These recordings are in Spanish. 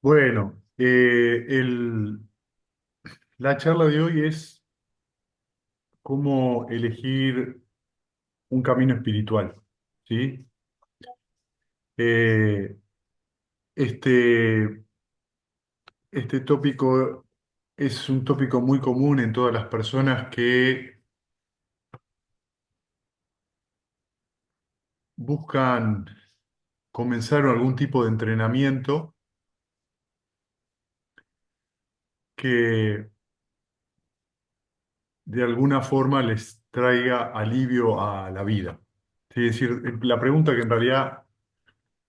Bueno, la charla de hoy es cómo elegir un camino espiritual, ¿sí? Eh, este, este tópico es un tópico muy común en todas las personas que buscan comenzar algún tipo de entrenamiento que de alguna forma les traiga alivio a la vida. Sí, es decir, la pregunta que en realidad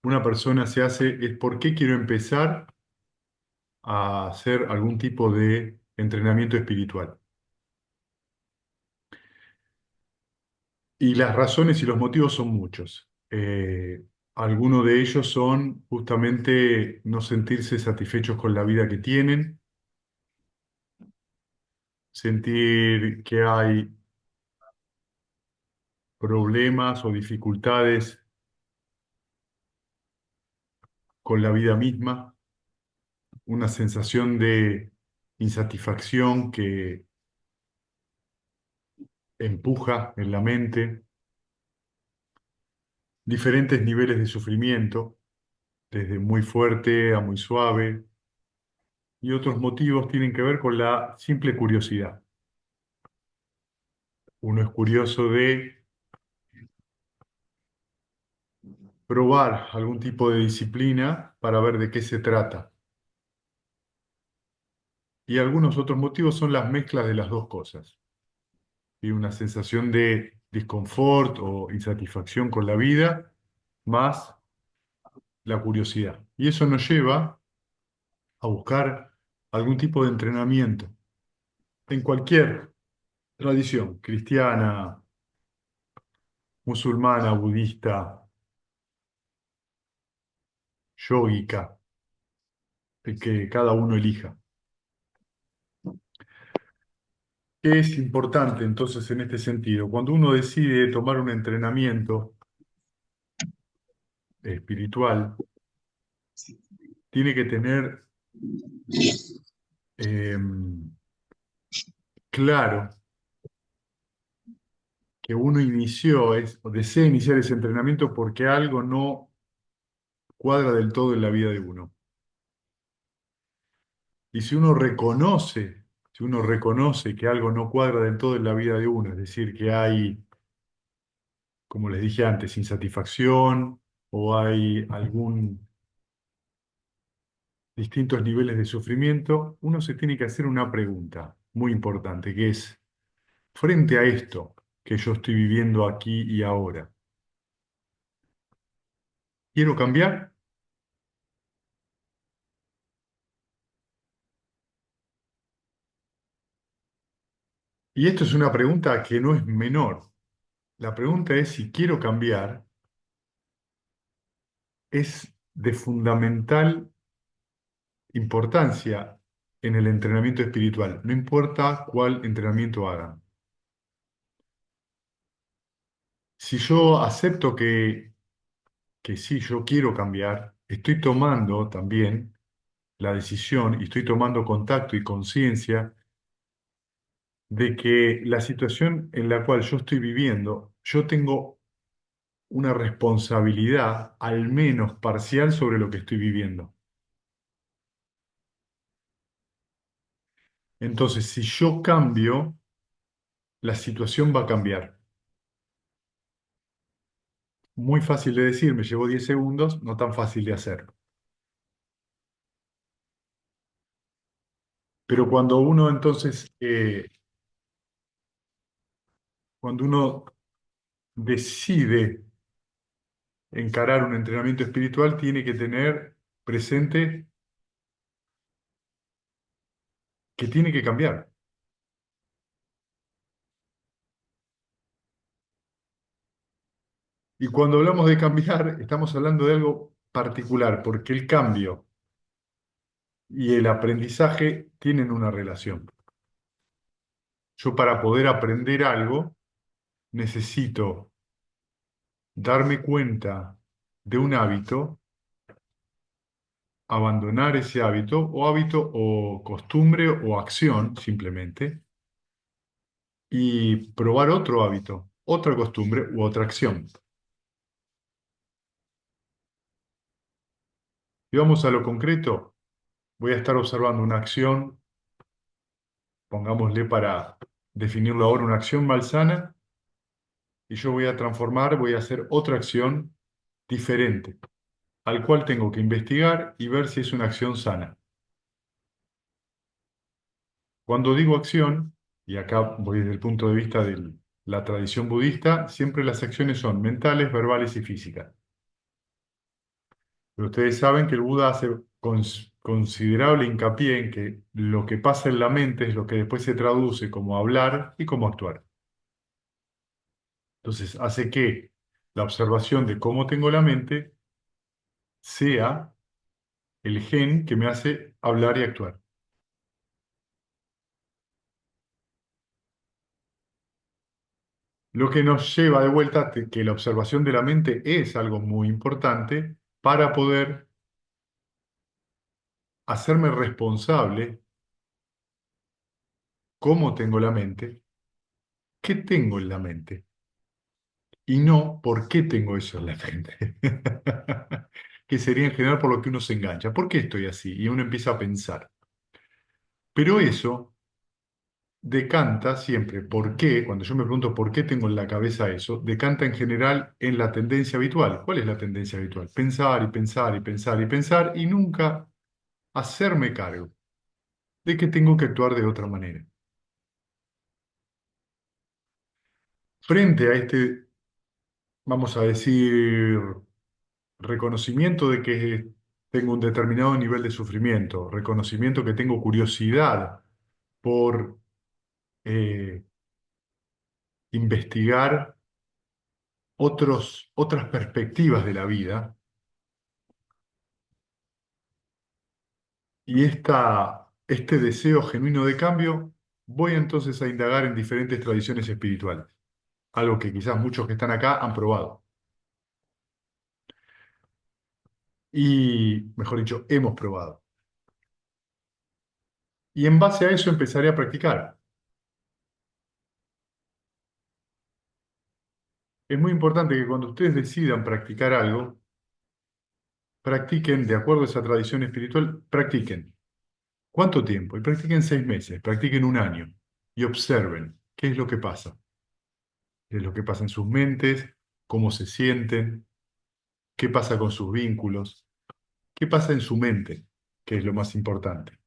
una persona se hace es ¿por qué quiero empezar a hacer algún tipo de entrenamiento espiritual? Y las razones y los motivos son muchos. Algunos de ellos son justamente no sentirse satisfechos con la vida que tienen, sentir que hay problemas o dificultades con la vida misma, una sensación de insatisfacción que empuja en la mente, diferentes niveles de sufrimiento, desde muy fuerte a muy suave, y otros motivos tienen que ver con la simple curiosidad. Uno es curioso de probar algún tipo de disciplina para ver de qué se trata. Y algunos otros motivos son las mezclas de las dos cosas. Y una sensación de disconfort o insatisfacción con la vida, más la curiosidad. Y eso nos lleva a buscar algún tipo de entrenamiento en cualquier tradición, cristiana, musulmana, budista, yógica, el que cada uno elija. ¿Qué es importante entonces en este sentido? Cuando uno decide tomar un entrenamiento espiritual, tiene que tener eh, claro que uno o desea iniciar ese entrenamiento porque algo no cuadra del todo en la vida de uno. Y si uno reconoce que algo no cuadra del todo en la vida de uno, es decir, que hay, como les dije antes, insatisfacción o hay algún distintos niveles de sufrimiento, uno se tiene que hacer una pregunta muy importante, que es, frente a esto que yo estoy viviendo aquí y ahora, ¿quiero cambiar? Y esto es una pregunta que no es menor. La pregunta es si quiero cambiar, es de fundamental importancia en el entrenamiento espiritual, no importa cuál entrenamiento hagan. Si yo acepto que sí, yo quiero cambiar, estoy tomando también la decisión y estoy tomando contacto y conciencia de que la situación en la cual yo estoy viviendo, yo tengo una responsabilidad, al menos parcial, sobre lo que estoy viviendo. Entonces, si yo cambio, la situación va a cambiar. Muy fácil de decir, me llevó 10 segundos, no tan fácil de hacer. Pero cuando uno entonces, cuando uno decide encarar un entrenamiento espiritual, tiene que tener presente que tiene que cambiar. Y cuando hablamos de cambiar, estamos hablando de algo particular, porque el cambio y el aprendizaje tienen una relación. Yo para poder aprender algo necesito darme cuenta de un hábito abandonar ese hábito o costumbre o acción simplemente y probar otro hábito, otra costumbre u otra acción. Y vamos a lo concreto, voy a estar observando una acción, pongámosle para definirlo ahora, una acción malsana, y yo voy a transformar, voy a hacer otra acción diferente, al cual tengo que investigar y ver si es una acción sana. Cuando digo acción, y acá voy desde el punto de vista de la tradición budista, siempre las acciones son mentales, verbales y físicas. Pero ustedes saben que el Buda hace considerable hincapié en que lo que pasa en la mente es lo que después se traduce como hablar y como actuar. Entonces hace que la observación de cómo tengo la mente sea el gen que me hace hablar y actuar. Lo que nos lleva de vuelta a que la observación de la mente es algo muy importante para poder hacerme responsable cómo tengo la mente, qué tengo en la mente y no por qué tengo eso en la mente. Que sería en general por lo que uno se engancha. ¿Por qué estoy así? Y uno empieza a pensar. Pero eso decanta siempre, ¿por qué? Cuando yo me pregunto por qué tengo en la cabeza eso, decanta en general en la tendencia habitual. ¿Cuál es la tendencia habitual? Pensar y pensar y pensar y pensar y nunca hacerme cargo de que tengo que actuar de otra manera. Frente a este, vamos a decir, reconocimiento de que tengo un determinado nivel de sufrimiento, reconocimiento que tengo curiosidad por investigar otras perspectivas de la vida. Y este deseo genuino de cambio, voy entonces a indagar en diferentes tradiciones espirituales, algo que quizás muchos que están acá han probado. Y, mejor dicho, hemos probado. Y en base a eso empezaré a practicar. Es muy importante que cuando ustedes decidan practicar algo, practiquen de acuerdo a esa tradición espiritual, practiquen. ¿Cuánto tiempo? Y practiquen 6 meses, practiquen un año y observen qué es lo que pasa, qué es lo que pasa en sus mentes, cómo se sienten, qué pasa con sus vínculos, qué pasa en su mente, que es lo más importante.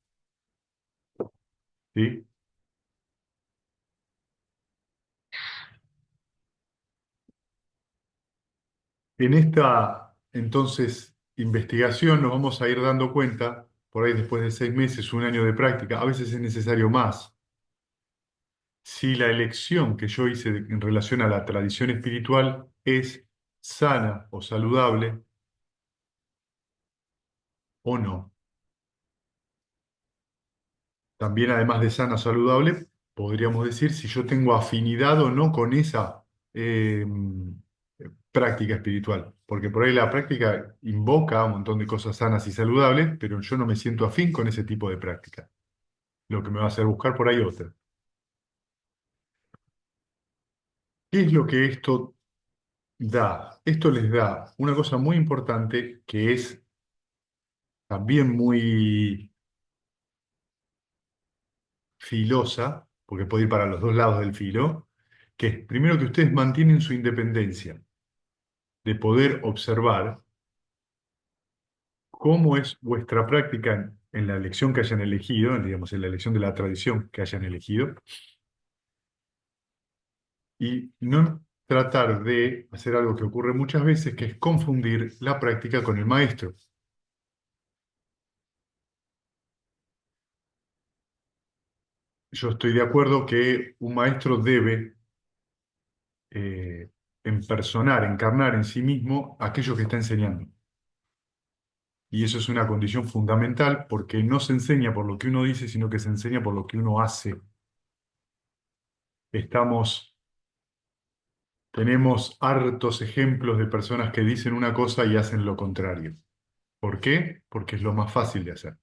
¿Sí? En esta, entonces, investigación nos vamos a ir dando cuenta, por ahí después de 6 meses, un año de práctica, a veces es necesario más. Si la elección que yo hice en relación a la tradición espiritual es sana o saludable o no. También, además de sana o saludable, podríamos decir si yo tengo afinidad o no con esa práctica espiritual. Porque por ahí la práctica invoca un montón de cosas sanas y saludables, pero yo no me siento afín con ese tipo de práctica. Lo que me va a hacer buscar por ahí otra. ¿Qué es lo que esto da? Esto les da una cosa muy importante que es también muy filosa, porque puede ir para los dos lados del filo, que es primero que ustedes mantienen su independencia de poder observar cómo es vuestra práctica en la elección que hayan elegido, digamos, en la elección de la tradición que hayan elegido, y no tratar de hacer algo que ocurre muchas veces, que es confundir la práctica con el maestro. Yo estoy de acuerdo que un maestro debe empersonar, encarnar en sí mismo aquello que está enseñando. Y eso es una condición fundamental porque no se enseña por lo que uno dice, sino que se enseña por lo que uno hace. Estamos, tenemos hartos ejemplos de personas que dicen una cosa y hacen lo contrario. ¿Por qué? Porque es lo más fácil de hacer,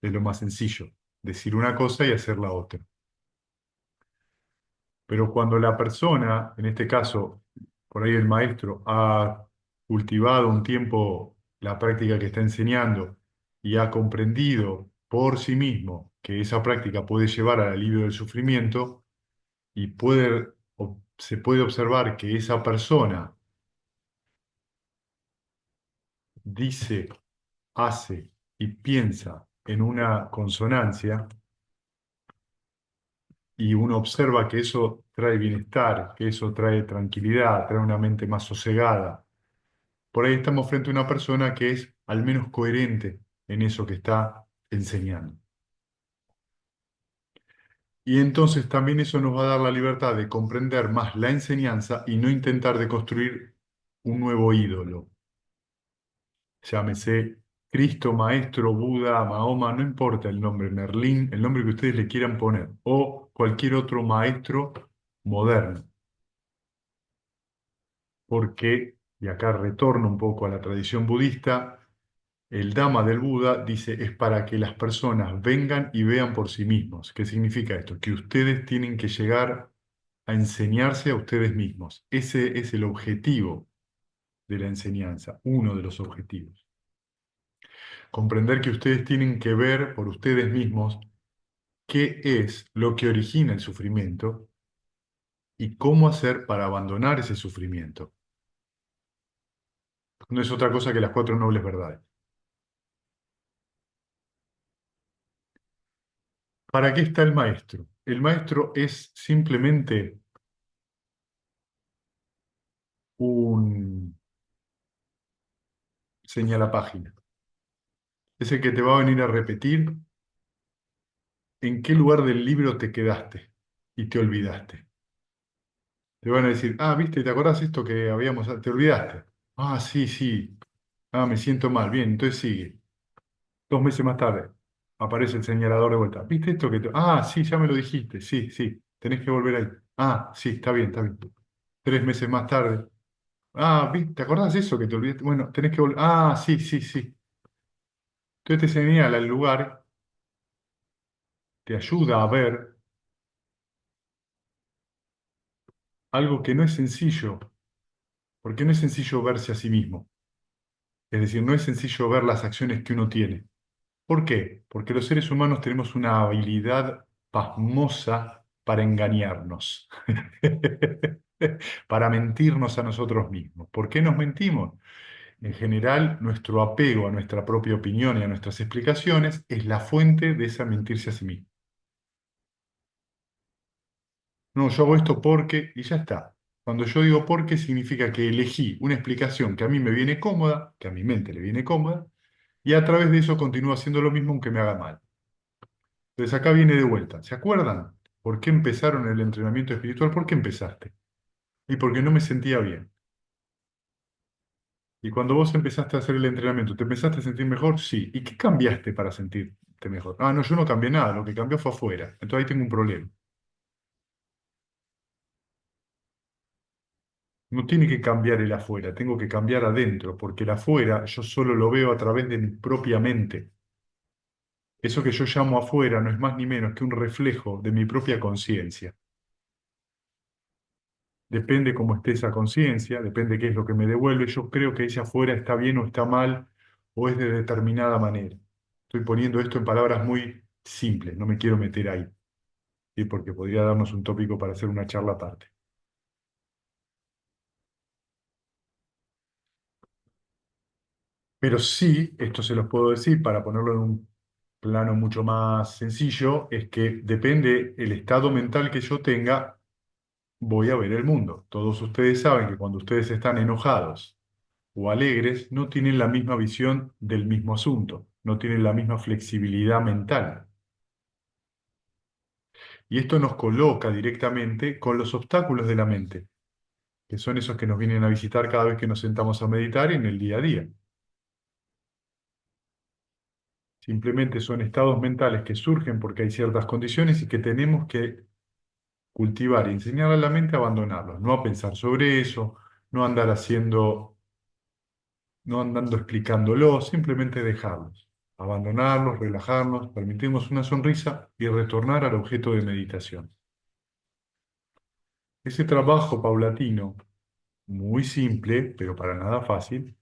es lo más sencillo, decir una cosa y hacer la otra. Pero cuando la persona, en este caso, por ahí el maestro, ha cultivado un tiempo la práctica que está enseñando y ha comprendido por sí mismo que esa práctica puede llevar al alivio del sufrimiento y se puede observar que esa persona dice, hace y piensa en una consonancia, y uno observa que eso trae bienestar, que eso trae tranquilidad, trae una mente más sosegada. Por ahí estamos frente a una persona que es al menos coherente en eso que está enseñando. Y entonces también eso nos va a dar la libertad de comprender más la enseñanza y no intentar de construir un nuevo ídolo. Llámese Cristo, Maestro, Buda, Mahoma, no importa el nombre, Merlín, el nombre que ustedes le quieran poner, o cualquier otro maestro moderno. Porque, y acá retorno un poco a la tradición budista, el Dhamma del Buda dice es para que las personas vengan y vean por sí mismos. ¿Qué significa esto? Que ustedes tienen que llegar a enseñarse a ustedes mismos. Ese es el objetivo de la enseñanza, uno de los objetivos. Comprender que ustedes tienen que ver por ustedes mismos qué es lo que origina el sufrimiento y cómo hacer para abandonar ese sufrimiento. No es otra cosa que las cuatro nobles verdades. ¿Para qué está el maestro? El maestro es simplemente un señalapágina. Es el que te va a venir a repetir en qué lugar del libro te quedaste y te olvidaste. Te van a decir, ah, viste, ¿te acordás esto que habíamos, te olvidaste? Ah, sí, sí. Ah, me siento mal. Bien, entonces sigue. 2 meses más tarde aparece el señalador de vuelta. ¿Viste esto que te... Ah, sí, ya me lo dijiste. Sí, sí. Tenés que volver ahí. Ah, sí, está bien, está bien. 3 meses más tarde. Ah, ¿viste? ¿Te acordás de eso que te olvidaste? Bueno, tenés que volver. Ah, sí, sí, sí. Entonces te señala el lugar, te ayuda a ver algo que no es sencillo, porque no es sencillo verse a sí mismo. Es decir, no es sencillo ver las acciones que uno tiene. ¿Por qué? Porque los seres humanos tenemos una habilidad pasmosa para engañarnos, para mentirnos a nosotros mismos. ¿Por qué nos mentimos? En general, nuestro apego a nuestra propia opinión y a nuestras explicaciones es la fuente de esa mentirse a sí mismo. No, yo hago esto porque, y ya está. Cuando yo digo porque, significa que elegí una explicación que a mí me viene cómoda, que a mi mente le viene cómoda, y a través de eso continúo haciendo lo mismo aunque me haga mal. Entonces acá viene de vuelta. ¿Se acuerdan por qué empezaron el entrenamiento espiritual? ¿Por qué empezaste? Y porque no me sentía bien. Y cuando vos empezaste a hacer el entrenamiento, ¿te empezaste a sentir mejor? Sí. ¿Y qué cambiaste para sentirte mejor? Ah, no, yo no cambié nada, lo que cambió fue afuera. Entonces ahí tengo un problema. No tiene que cambiar el afuera, tengo que cambiar adentro, porque el afuera yo solo lo veo a través de mi propia mente. Eso que yo llamo afuera no es más ni menos que un reflejo de mi propia conciencia. Depende cómo esté esa conciencia, depende qué es lo que me devuelve. Yo creo que ese afuera está bien o está mal, o es de determinada manera. Estoy poniendo esto en palabras muy simples, no me quiero meter ahí, ¿sí? Porque podría darnos un tópico para hacer una charla aparte. Pero sí, esto se los puedo decir para ponerlo en un plano mucho más sencillo, es que depende el estado mental que yo tenga, voy a ver el mundo. Todos ustedes saben que cuando ustedes están enojados o alegres, no tienen la misma visión del mismo asunto, no tienen la misma flexibilidad mental. Y esto nos coloca directamente con los obstáculos de la mente, que son esos que nos vienen a visitar cada vez que nos sentamos a meditar en el día a día. Simplemente son estados mentales que surgen porque hay ciertas condiciones y que tenemos que cultivar y enseñar a la mente a abandonarlos, no a pensar sobre eso, no andar haciendo no andando explicándolo, simplemente dejarlos, abandonarlos, relajarnos, permitirnos una sonrisa y retornar al objeto de meditación. Ese trabajo paulatino, muy simple, pero para nada fácil,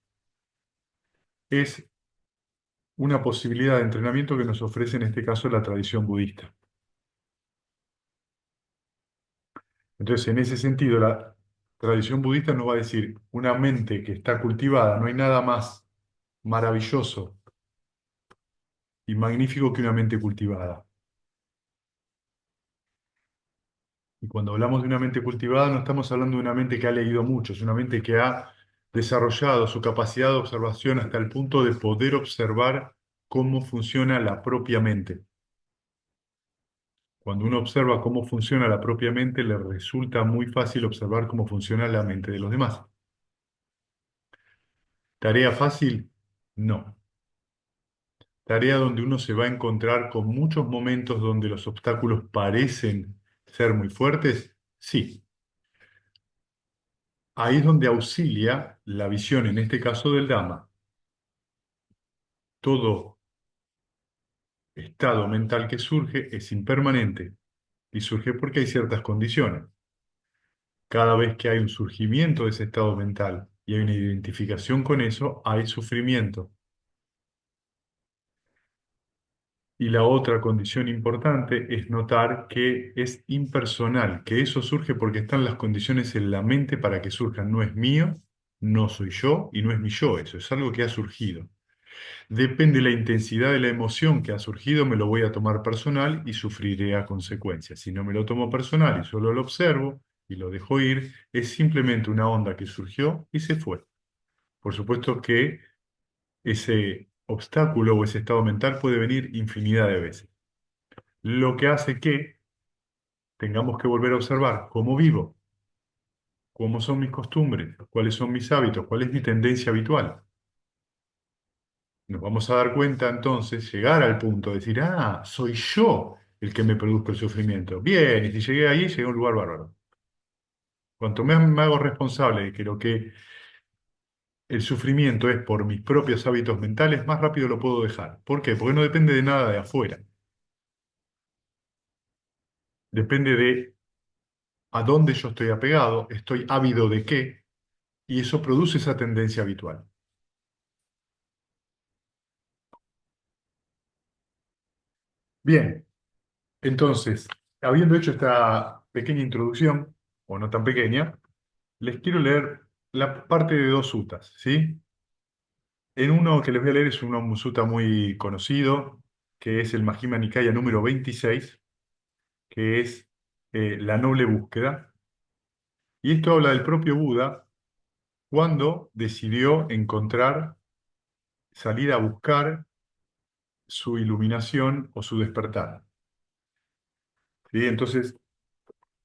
es una posibilidad de entrenamiento que nos ofrece en este caso la tradición budista. Entonces, en ese sentido, la tradición budista nos va a decir, una mente que está cultivada, no hay nada más maravilloso y magnífico que una mente cultivada. Y cuando hablamos de una mente cultivada, no estamos hablando de una mente que ha leído mucho, es una mente que ha desarrollado su capacidad de observación hasta el punto de poder observar cómo funciona la propia mente. Cuando uno observa cómo funciona la propia mente, le resulta muy fácil observar cómo funciona la mente de los demás. ¿Tarea fácil? No. Tarea donde uno se va a encontrar con muchos momentos donde los obstáculos parecen ser muy fuertes. Sí. Ahí es donde auxilia la visión, en este caso del Dhamma. Todo estado mental que surge es impermanente y surge porque hay ciertas condiciones. Cada vez que hay un surgimiento de ese estado mental y hay una identificación con eso, hay sufrimiento. Y la otra condición importante es notar que es impersonal, que eso surge porque están las condiciones en la mente para que surjan. No es mío, no soy yo y no es mi yo, eso es algo que ha surgido. Depende de la intensidad de la emoción que ha surgido, me lo voy a tomar personal y sufriré a consecuencia. Si no me lo tomo personal y solo lo observo y lo dejo ir, es simplemente una onda que surgió y se fue. Por supuesto que ese obstáculo o ese estado mental puede venir infinidad de veces. Lo que hace que tengamos que volver a observar cómo vivo, cómo son mis costumbres, cuáles son mis hábitos, cuál es mi tendencia habitual. Nos vamos a dar cuenta entonces, llegar al punto de decir, ah, soy yo el que me produzco el sufrimiento. Bien, y si llegué ahí, llegué a un lugar bárbaro. Cuanto más me hago responsable de que lo que el sufrimiento es por mis propios hábitos mentales, más rápido lo puedo dejar. ¿Por qué? Porque no depende de nada de afuera. Depende de a dónde yo estoy apegado, estoy ávido de qué, y eso produce esa tendencia habitual. Bien, entonces, habiendo hecho esta pequeña introducción, o no tan pequeña, les quiero leer la parte de dos sutas, ¿sí? En uno que les voy a leer es un sutta muy conocido, que es el Majjhima Nikaya número 26, que es la noble búsqueda. Y esto habla del propio Buda cuando decidió encontrar, salir a buscar su iluminación o su despertar. ¿Sí? Entonces,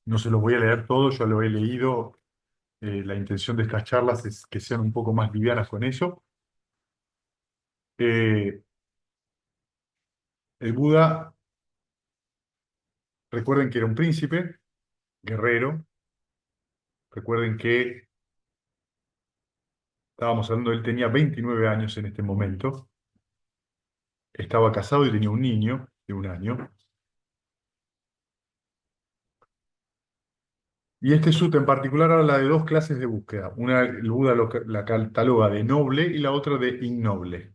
no se los voy a leer todo, yo lo he leído. La intención de estas charlas es que sean un poco más livianas con eso. Eh, el Buda, recuerden que era un príncipe, guerrero. Recuerden que estábamos hablando, él tenía 29 años en este momento. Estaba casado y tenía un niño de un año. Y este sutta en particular habla de dos clases de búsqueda. Una, el Buda la cataloga de noble y la otra de innoble.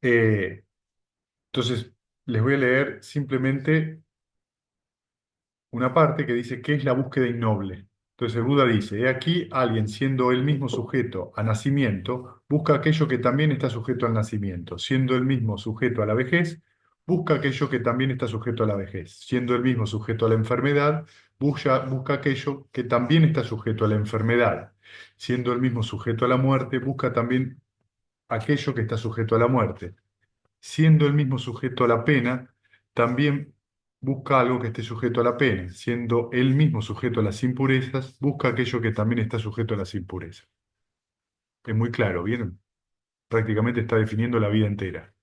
Eh, entonces, les voy a leer simplemente una parte que dice, ¿qué es la búsqueda innoble? Entonces el Buda dice, he aquí alguien siendo él mismo sujeto a nacimiento, busca aquello que también está sujeto al nacimiento. Siendo él mismo sujeto a la vejez, busca aquello que también está sujeto a la vejez. Siendo él mismo sujeto a la enfermedad, busca aquello que también está sujeto a la enfermedad. Siendo él mismo sujeto a la muerte, busca también aquello que está sujeto a la muerte. Siendo el mismo sujeto a la pena, también busca algo que esté sujeto a la pena. Siendo él mismo sujeto a las impurezas, busca aquello que también está sujeto a las impurezas. Es muy claro, ¿vieron? Prácticamente está definiendo la vida entera.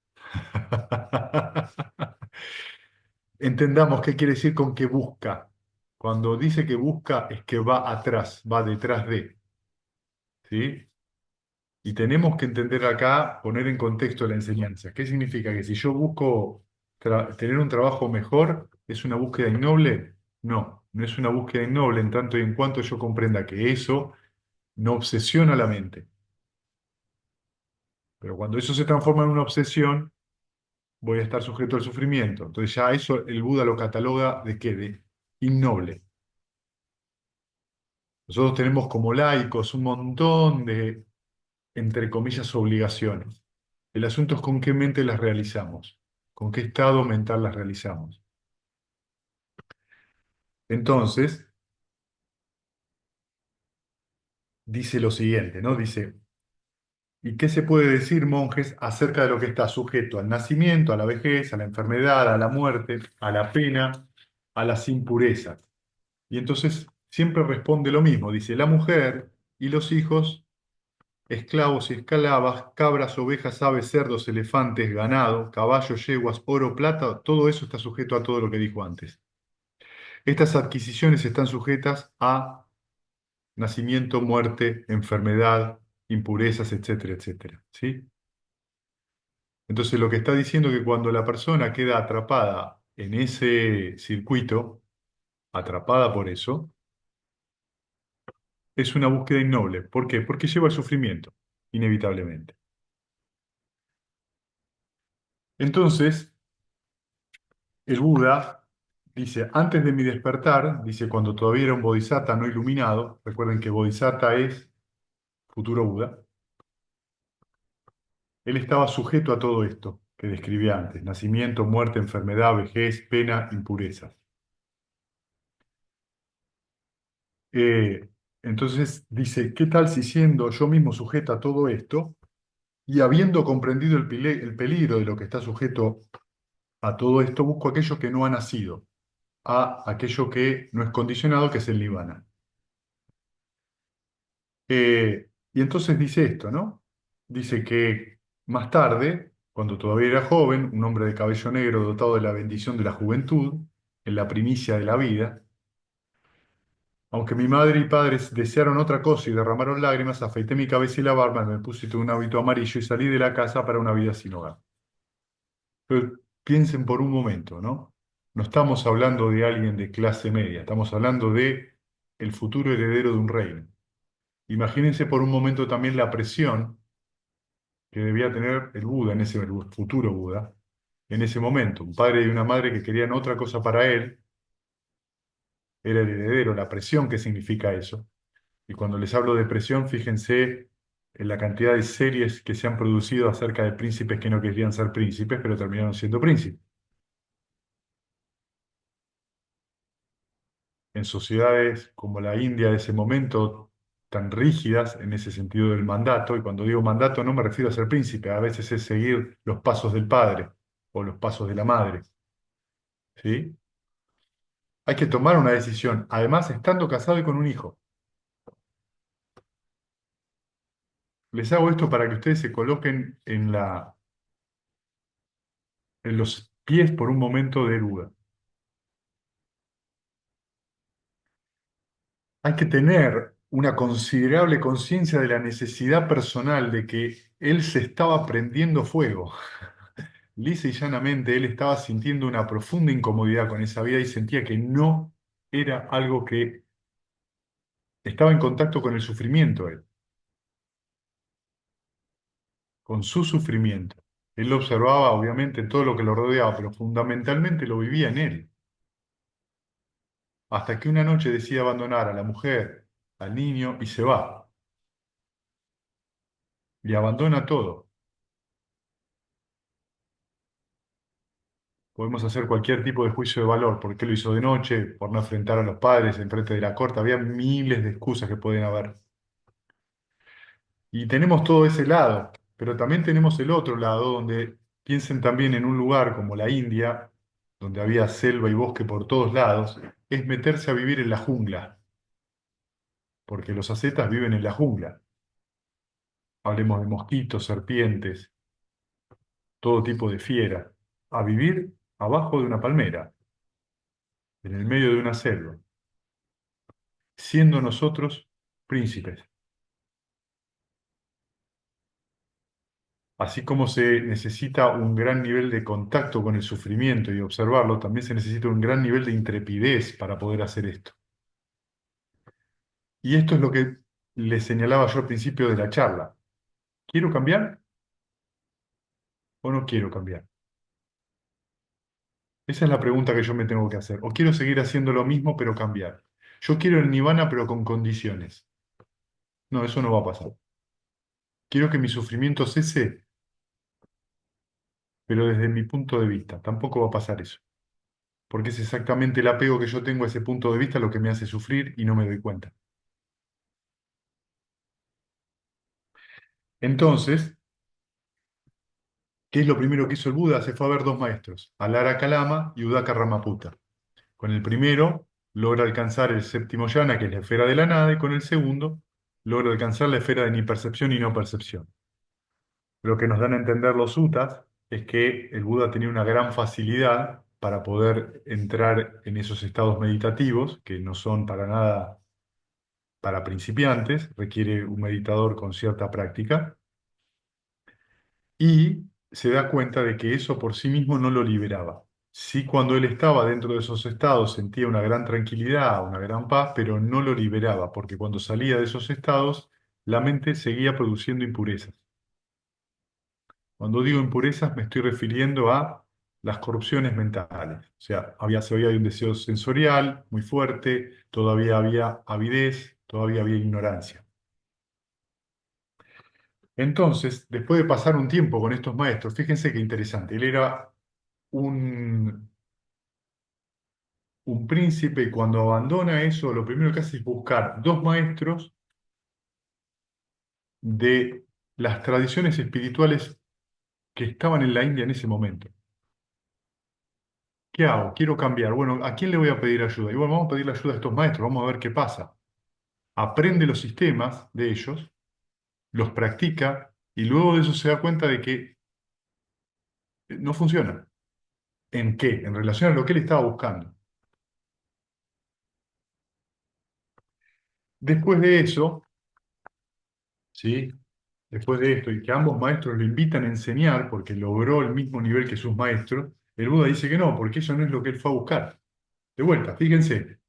Entendamos qué quiere decir con que busca. Cuando dice que busca es que va atrás, va detrás de, ¿sí? Y tenemos que entender acá, poner en contexto la enseñanza. ¿Qué significa? Que si yo busco tener un trabajo mejor, ¿es una búsqueda innoble? No, no es una búsqueda innoble en tanto y en cuanto yo comprenda que eso no obsesiona la mente. Pero cuando eso se transforma en una obsesión, voy a estar sujeto al sufrimiento. Entonces ya eso el Buda lo cataloga de qué? De innoble. Nosotros tenemos como laicos un montón de, entre comillas, obligaciones. El asunto es con qué mente las realizamos, con qué estado mental las realizamos. Entonces, dice lo siguiente, ¿no? Dice, ¿y qué se puede decir, monjes, acerca de lo que está sujeto al nacimiento, a la vejez, a la enfermedad, a la muerte, a la pena, a las impurezas? Y entonces siempre responde lo mismo, dice, la mujer y los hijos, esclavos y esclavas, cabras, ovejas, aves, cerdos, elefantes, ganado, caballos, yeguas, oro, plata, todo eso está sujeto a todo lo que dijo antes. Estas adquisiciones están sujetas a nacimiento, muerte, enfermedad, impurezas, etcétera, etcétera. ¿Sí? Entonces lo que está diciendo es que cuando la persona queda atrapada en ese circuito, atrapada por eso, es una búsqueda innoble. ¿Por qué? Porque lleva al sufrimiento, inevitablemente. Entonces, el Buda dice, antes de mi despertar, dice, cuando todavía era un bodhisattva no iluminado, recuerden que bodhisattva es futuro Buda, él estaba sujeto a todo esto que describí antes, nacimiento, muerte, enfermedad, vejez, pena, impurezas. Eh, entonces dice, ¿qué tal si siendo yo mismo sujeto a todo esto y habiendo comprendido el peligro de lo que está sujeto a todo esto, busco aquello que no ha nacido, a aquello que no es condicionado, que es el nirvana? Y entonces dice esto, ¿no? Dice que más tarde, cuando todavía era joven, un hombre de cabello negro dotado de la bendición de la juventud, en la primicia de la vida, aunque mi madre y padres desearon otra cosa y derramaron lágrimas, afeité mi cabeza y la barba, me puse un hábito amarillo y salí de la casa para una vida sin hogar. Pero piensen por un momento, ¿no? No estamos hablando de alguien de clase media, estamos hablando de el futuro heredero de un reino. Imagínense por un momento también la presión que debía tener el Buda, el futuro Buda, en ese momento. Un padre y una madre que querían otra cosa para él, era el heredero, la presión que significa eso. Y cuando les hablo de presión, fíjense en la cantidad de series que se han producido acerca de príncipes que no querían ser príncipes, pero terminaron siendo príncipes. En sociedades como la India de ese momento, tan rígidas en ese sentido del mandato, y cuando digo mandato no me refiero a ser príncipe, a veces es seguir los pasos del padre o los pasos de la madre, ¿sí? Hay que tomar una decisión, además estando casado y con un hijo. Les hago esto para que ustedes se coloquen en los pies por un momento de duda. Hay que tener una considerable conciencia de la necesidad personal de que él se estaba prendiendo fuego. Lisa y llanamente él estaba sintiendo una profunda incomodidad con esa vida y sentía que no era algo que estaba en contacto con el sufrimiento él, con su sufrimiento. Él lo observaba obviamente en todo lo que lo rodeaba, pero fundamentalmente lo vivía en él. Hasta que una noche decide abandonar a la mujer, al niño y se va. Y abandona todo. Podemos hacer cualquier tipo de juicio de valor. ¿Por qué lo hizo de noche? Por no enfrentar a los padres en frente de la corte. Había miles de excusas que pueden haber. Y tenemos todo ese lado, pero también tenemos el otro lado, donde piensen también en un lugar como la India, donde había selva y bosque por todos lados, es meterse a vivir en la jungla, porque los ascetas viven en la jungla. Hablemos de mosquitos, serpientes, todo tipo de fiera, a vivir abajo de una palmera, en el medio de una selva, siendo nosotros príncipes. Así como se necesita un gran nivel de contacto con el sufrimiento y observarlo, también se necesita un gran nivel de intrepidez para poder hacer esto. Y esto es lo que le señalaba yo al principio de la charla. ¿Quiero cambiar o no quiero cambiar? Esa es la pregunta que yo me tengo que hacer. ¿O quiero seguir haciendo lo mismo pero cambiar? Yo quiero el nirvana pero con condiciones. No, eso no va a pasar. Quiero que mi sufrimiento cese, pero desde mi punto de vista. Tampoco va a pasar eso. Porque es exactamente el apego que yo tengo a ese punto de vista lo que me hace sufrir y no me doy cuenta. Entonces, ¿qué es lo primero que hizo el Buda? Se fue a ver dos maestros, Alara Kalama y Udaka Ramaputa. Con el primero logra alcanzar el séptimo yana, que es la esfera de la nada, y con el segundo logra alcanzar la esfera de ni percepción y no percepción. Lo que nos dan a entender los suttas es que el Buda tenía una gran facilidad para poder entrar en esos estados meditativos, que no son para nada para principiantes, requiere un meditador con cierta práctica, y se da cuenta de que eso por sí mismo no lo liberaba. Sí, cuando él estaba dentro de esos estados sentía una gran tranquilidad, una gran paz, pero no lo liberaba, porque cuando salía de esos estados, la mente seguía produciendo impurezas. Cuando digo impurezas, me estoy refiriendo a las corrupciones mentales. O sea, había un deseo sensorial muy fuerte, todavía había avidez, todavía había ignorancia. Entonces, después de pasar un tiempo con estos maestros, fíjense qué interesante, él era un, un príncipe y cuando abandona eso, lo primero que hace es buscar dos maestros de las tradiciones espirituales que estaban en la India en ese momento. ¿Qué hago? Quiero cambiar. Bueno, ¿a quién le voy a pedir ayuda? Y bueno, vamos a pedirle ayuda a estos maestros, vamos a ver qué pasa. Aprende los sistemas de ellos, los practica y luego de eso se da cuenta de que no funciona. ¿En qué? En relación a lo que él estaba buscando. Después de eso, ¿sí? Después de esto, y que ambos maestros lo invitan a enseñar porque logró el mismo nivel que sus maestros, el Buda dice que no, porque eso no es lo que él fue a buscar. De vuelta, fíjense,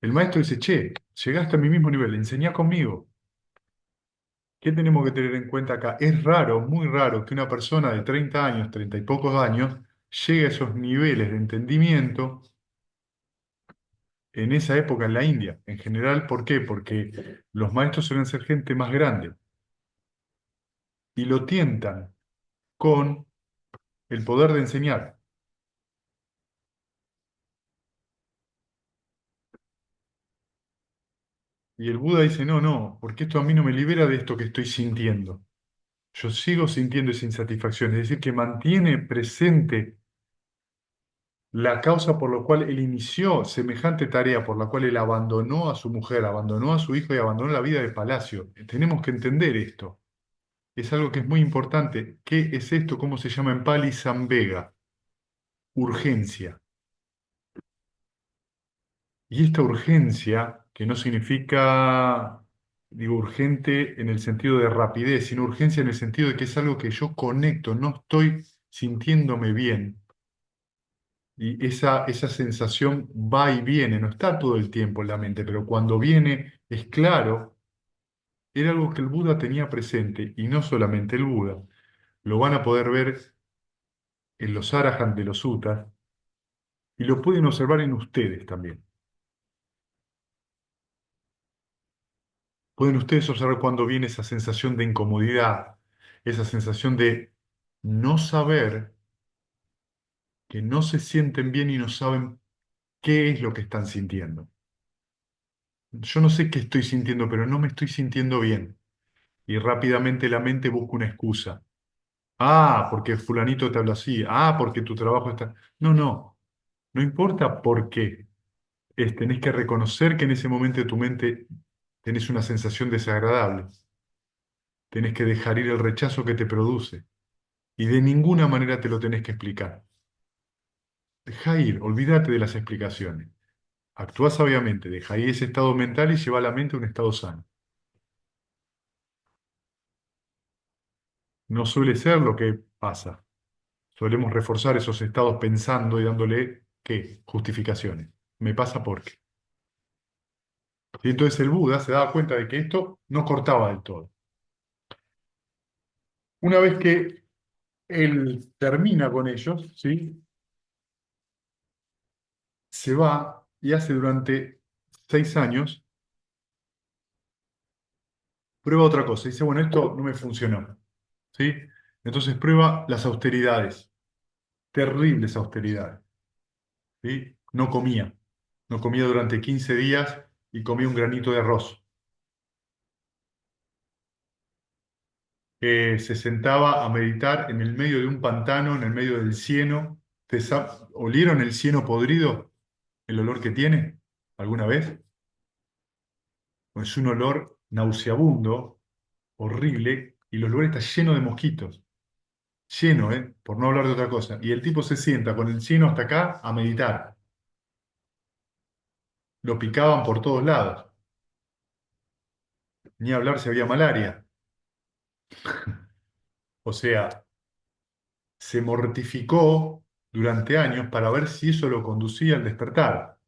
el maestro dice, che, llegaste a mi mismo nivel, enseñá conmigo. ¿Qué tenemos que tener en cuenta acá? Es raro, muy raro, que una persona de 30 años, 30 y pocos años, llegue a esos niveles de entendimiento en esa época en la India. En general, ¿por qué? Porque los maestros suelen ser gente más grande y lo tientan con el poder de enseñar. Y el Buda dice, no, no, porque esto a mí no me libera de esto que estoy sintiendo. Yo sigo sintiendo esa insatisfacción, es decir, que mantiene presente la causa por la cual él inició semejante tarea, por la cual él abandonó a su mujer, abandonó a su hijo y abandonó la vida de palacio. Tenemos que entender esto. Es algo que es muy importante. ¿Qué es esto? ¿Cómo se llama en Pali? Sambhega, urgencia. Y esta urgencia, que no significa, digo, urgente en el sentido de rapidez, sino urgencia en el sentido de que es algo que yo conecto, no estoy sintiéndome bien. Y esa sensación va y viene, no está todo el tiempo en la mente, pero cuando viene es claro, era algo que el Buda tenía presente, y no solamente el Buda, lo van a poder ver en los Arahant de los Suttas, y lo pueden observar en ustedes también. Pueden ustedes observar cuando viene esa sensación de incomodidad, esa sensación de no saber, que no se sienten bien y no saben qué es lo que están sintiendo. Yo no sé qué estoy sintiendo, pero no me estoy sintiendo bien. Y rápidamente la mente busca una excusa. Ah, porque fulanito te habla así. Ah, porque tu trabajo está... No, no. No importa por qué. Tenés que reconocer que en ese momento de tu mente tenés una sensación desagradable. Tenés que dejar ir el rechazo que te produce. Y de ninguna manera te lo tenés que explicar. Deja ir, olvídate de las explicaciones. Actúa sabiamente, deja ir ese estado mental y lleva la mente a un estado sano. No suele ser lo que pasa. Solemos reforzar esos estados pensando y dándole, ¿qué? Justificaciones. Me pasa porque. Y entonces el Buda se daba cuenta de que esto no cortaba del todo. Una vez que él termina con ellos, ¿sí? Se va y hace durante 6 años, prueba otra cosa. Dice, bueno, esto no me funcionó, ¿sí? Entonces prueba las austeridades, terribles austeridades, ¿sí? No comía durante 15 días y comía un granito de arroz. Se sentaba a meditar en el medio de un pantano, en el medio del cieno. ¿Olieron el cieno podrido? ¿El olor que tiene? ¿Alguna vez? Pues es un olor nauseabundo, horrible, y el lugar está lleno de mosquitos. Lleno, ¿eh? Por no hablar de otra cosa. Y el tipo se sienta con el cieno hasta acá a meditar. Lo picaban por todos lados. Ni hablar si había malaria. O sea, se mortificó durante años para ver si eso lo conducía al despertar.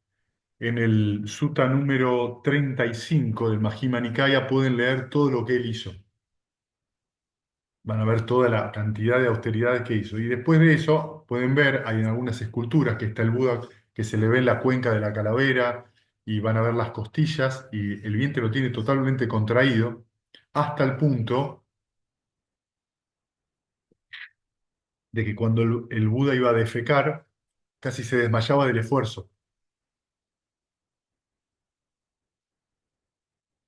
En el sutta número 35 del Majjhima Nikaya pueden leer todo lo que él hizo. Van a ver toda la cantidad de austeridades que hizo. Y después de eso pueden ver, hay en algunas esculturas que está el Buda que se le ve en la cuenca de la calavera y van a ver las costillas y el vientre lo tiene totalmente contraído hasta el punto de que cuando el Buda iba a defecar casi se desmayaba del esfuerzo.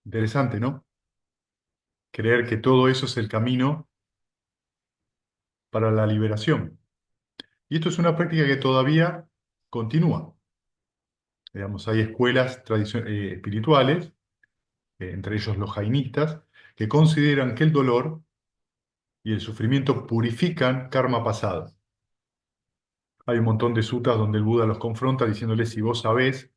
Interesante, ¿no? Creer que todo eso es el camino para la liberación. Y esto es una práctica que todavía continúa. Digamos, hay escuelas espirituales, entre ellos los jainistas, que consideran que el dolor y el sufrimiento purifican karma pasado. Hay un montón de suttas donde el Buda los confronta diciéndoles si vos sabés,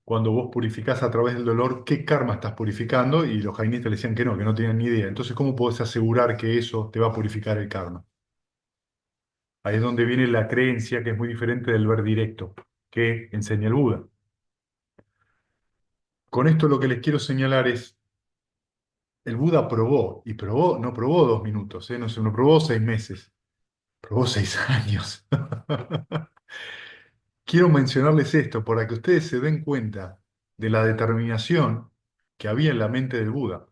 cuando vos purificás a través del dolor, qué karma estás purificando, y los jainistas le decían que no tenían ni idea. Entonces, ¿cómo podés asegurar que eso te va a purificar el karma? Ahí es donde viene la creencia, que es muy diferente del ver directo que enseña el Buda. Con esto lo que les quiero señalar es, el Buda probó, y probó, no probó 2 minutos, no probó 6 meses, probó 6 años. Quiero mencionarles esto para que ustedes se den cuenta de la determinación que había en la mente del Buda.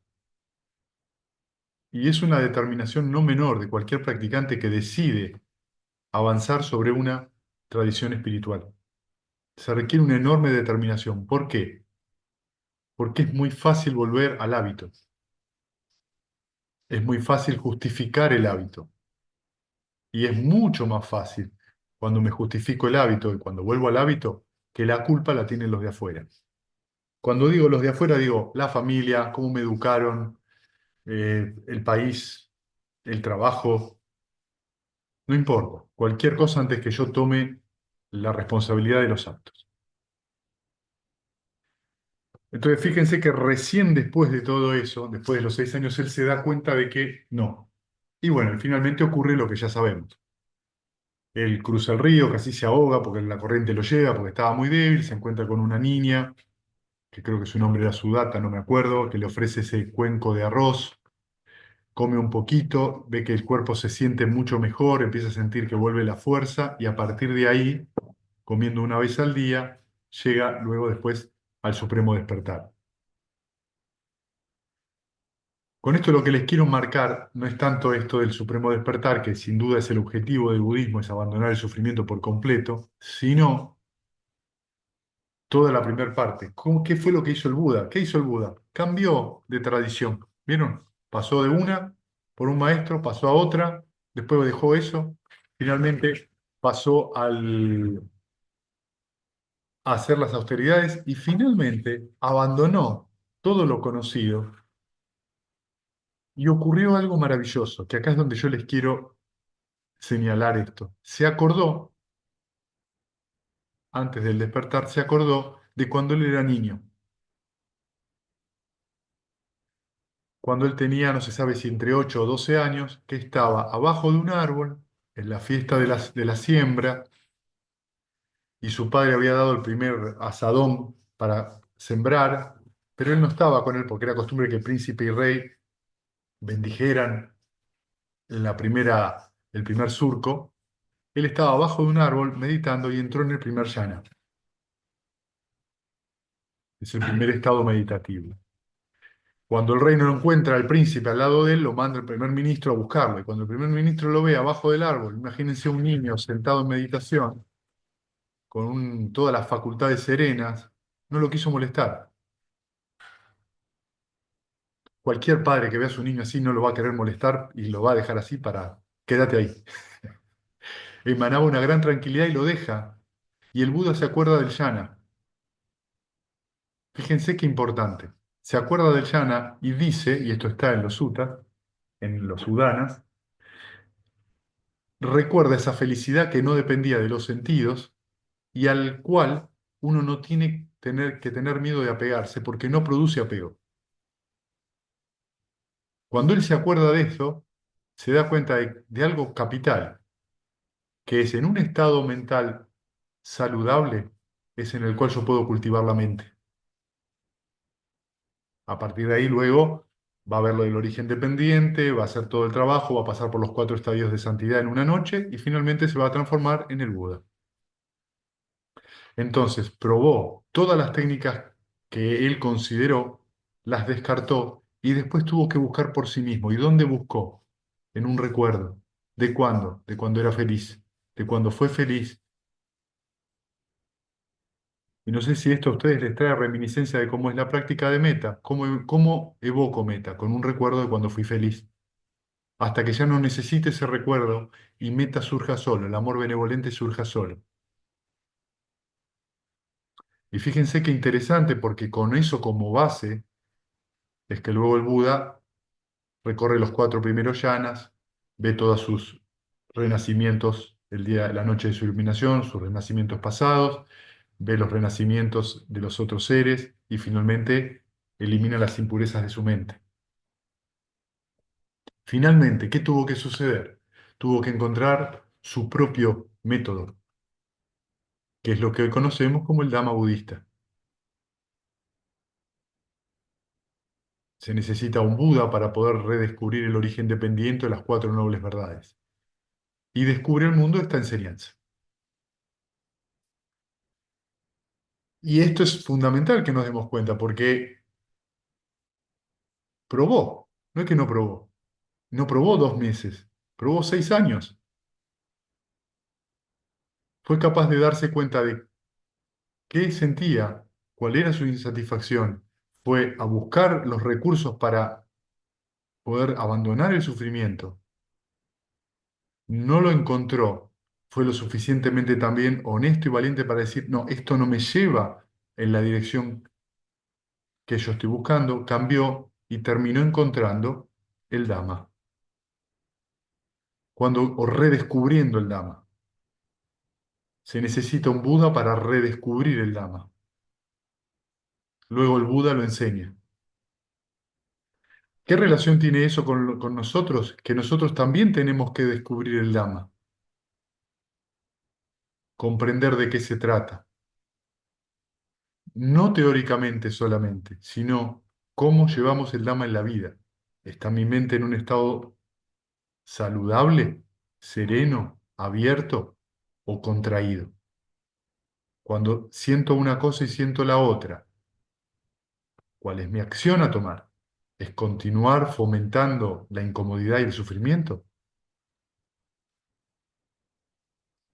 Y es una determinación no menor de cualquier practicante que decide avanzar sobre una tradición espiritual. Se requiere una enorme determinación. ¿Por qué? Porque es muy fácil volver al hábito. Es muy fácil justificar el hábito. Y es mucho más fácil cuando me justifico el hábito y cuando vuelvo al hábito que la culpa la tienen los de afuera. Cuando digo los de afuera, digo la familia, cómo me educaron, el país, el trabajo, no importa. Cualquier cosa antes que yo tome la responsabilidad de los actos. Entonces, fíjense que recién después de todo eso, después de los 6 años, él se da cuenta de que no. Y bueno, finalmente ocurre lo que ya sabemos. Él cruza el río, casi se ahoga porque la corriente lo lleva, porque estaba muy débil, se encuentra con una niña, que creo que su nombre era Sudata, no me acuerdo, que le ofrece ese cuenco de arroz, come un poquito, ve que el cuerpo se siente mucho mejor, empieza a sentir que vuelve la fuerza y a partir de ahí, comiendo una vez al día, llega luego después al supremo despertar. Con esto lo que les quiero marcar no es tanto esto del supremo despertar, que sin duda es el objetivo del budismo, es abandonar el sufrimiento por completo, sino toda la primera parte. ¿Qué fue lo que hizo el Buda? ¿Qué hizo el Buda? Cambió de tradición. ¿Vieron? Pasó de una por un maestro, pasó a otra, después dejó eso, finalmente pasó a hacer las austeridades y finalmente abandonó todo lo conocido y ocurrió algo maravilloso, que acá es donde yo les quiero señalar esto. Se acordó, antes del despertar, se acordó de cuando él era niño. cuando él tenía, no se sabe si entre 8 o 12 años, que estaba abajo de un árbol en la fiesta de la siembra y su padre había dado el primer asadón para sembrar, pero él no estaba con él porque era costumbre que el príncipe y rey bendijeran el primer surco. Él estaba abajo de un árbol meditando y entró en el primer yana. Es el primer estado meditativo. Cuando el rey no encuentra al príncipe al lado de él, lo manda el primer ministro a buscarlo. Y cuando el primer ministro lo ve abajo del árbol, imagínense un niño sentado en meditación, con todas las facultades serenas, no lo quiso molestar. Cualquier padre que vea a su niño así no lo va a querer molestar y lo va a dejar así para, quédate ahí. Emanaba una gran tranquilidad y lo deja. Y el Buda se acuerda del yana. Fíjense qué importante. Se acuerda del yana y dice, y esto está en los suttas, en los sudanas, recuerda esa felicidad que no dependía de los sentidos y al cual uno no tiene que tener miedo de apegarse porque no produce apego. Cuando él se acuerda de eso, se da cuenta de algo capital, que es en un estado mental saludable, es en el cual yo puedo cultivar la mente. A partir de ahí luego va a ver lo del origen dependiente, va a hacer todo el trabajo, va a pasar por los 4 estadios de santidad en una noche y finalmente se va a transformar en el Buda. Entonces probó todas las técnicas que él consideró, las descartó y después tuvo que buscar por sí mismo. ¿Y dónde buscó? En un recuerdo. ¿De cuándo? De cuando era feliz, de cuando fue feliz. Y no sé si esto a ustedes les trae reminiscencia de cómo es la práctica de meta, cómo evoco meta, con un recuerdo de cuando fui feliz. Hasta que ya no necesite ese recuerdo y meta surja solo, el amor benevolente surja solo. Y fíjense qué interesante, porque con eso como base es que luego el Buda recorre los 4 primeros yanas, ve todos sus renacimientos, la noche de su iluminación, sus renacimientos pasados, ve los renacimientos de los otros seres y finalmente elimina las impurezas de su mente. Finalmente, ¿qué tuvo que suceder? Tuvo que encontrar su propio método, que es lo que hoy conocemos como el Dhamma budista. Se necesita un Buda para poder redescubrir el origen dependiente de las 4 nobles verdades. Y descubre el mundo esta enseñanza. Y esto es fundamental que nos demos cuenta, porque probó, no es que no probó 2 meses, probó 6 años. Fue capaz de darse cuenta de qué sentía, cuál era su insatisfacción. Fue a buscar los recursos para poder abandonar el sufrimiento. No lo encontró. Fue lo suficientemente también honesto y valiente para decir, no, esto no me lleva en la dirección que yo estoy buscando. Cambió y terminó encontrando el Dhamma. O redescubriendo el Dhamma. Se necesita un Buda para redescubrir el Dhamma. Luego el Buda lo enseña. ¿Qué relación tiene eso con nosotros? Que nosotros también tenemos que descubrir el Dhamma, comprender de qué se trata. No teóricamente solamente, sino cómo llevamos el Dhamma en la vida. ¿Está mi mente en un estado saludable, sereno, abierto o contraído? Cuando siento una cosa y siento la otra, ¿cuál es mi acción a tomar? ¿Es continuar fomentando la incomodidad y el sufrimiento?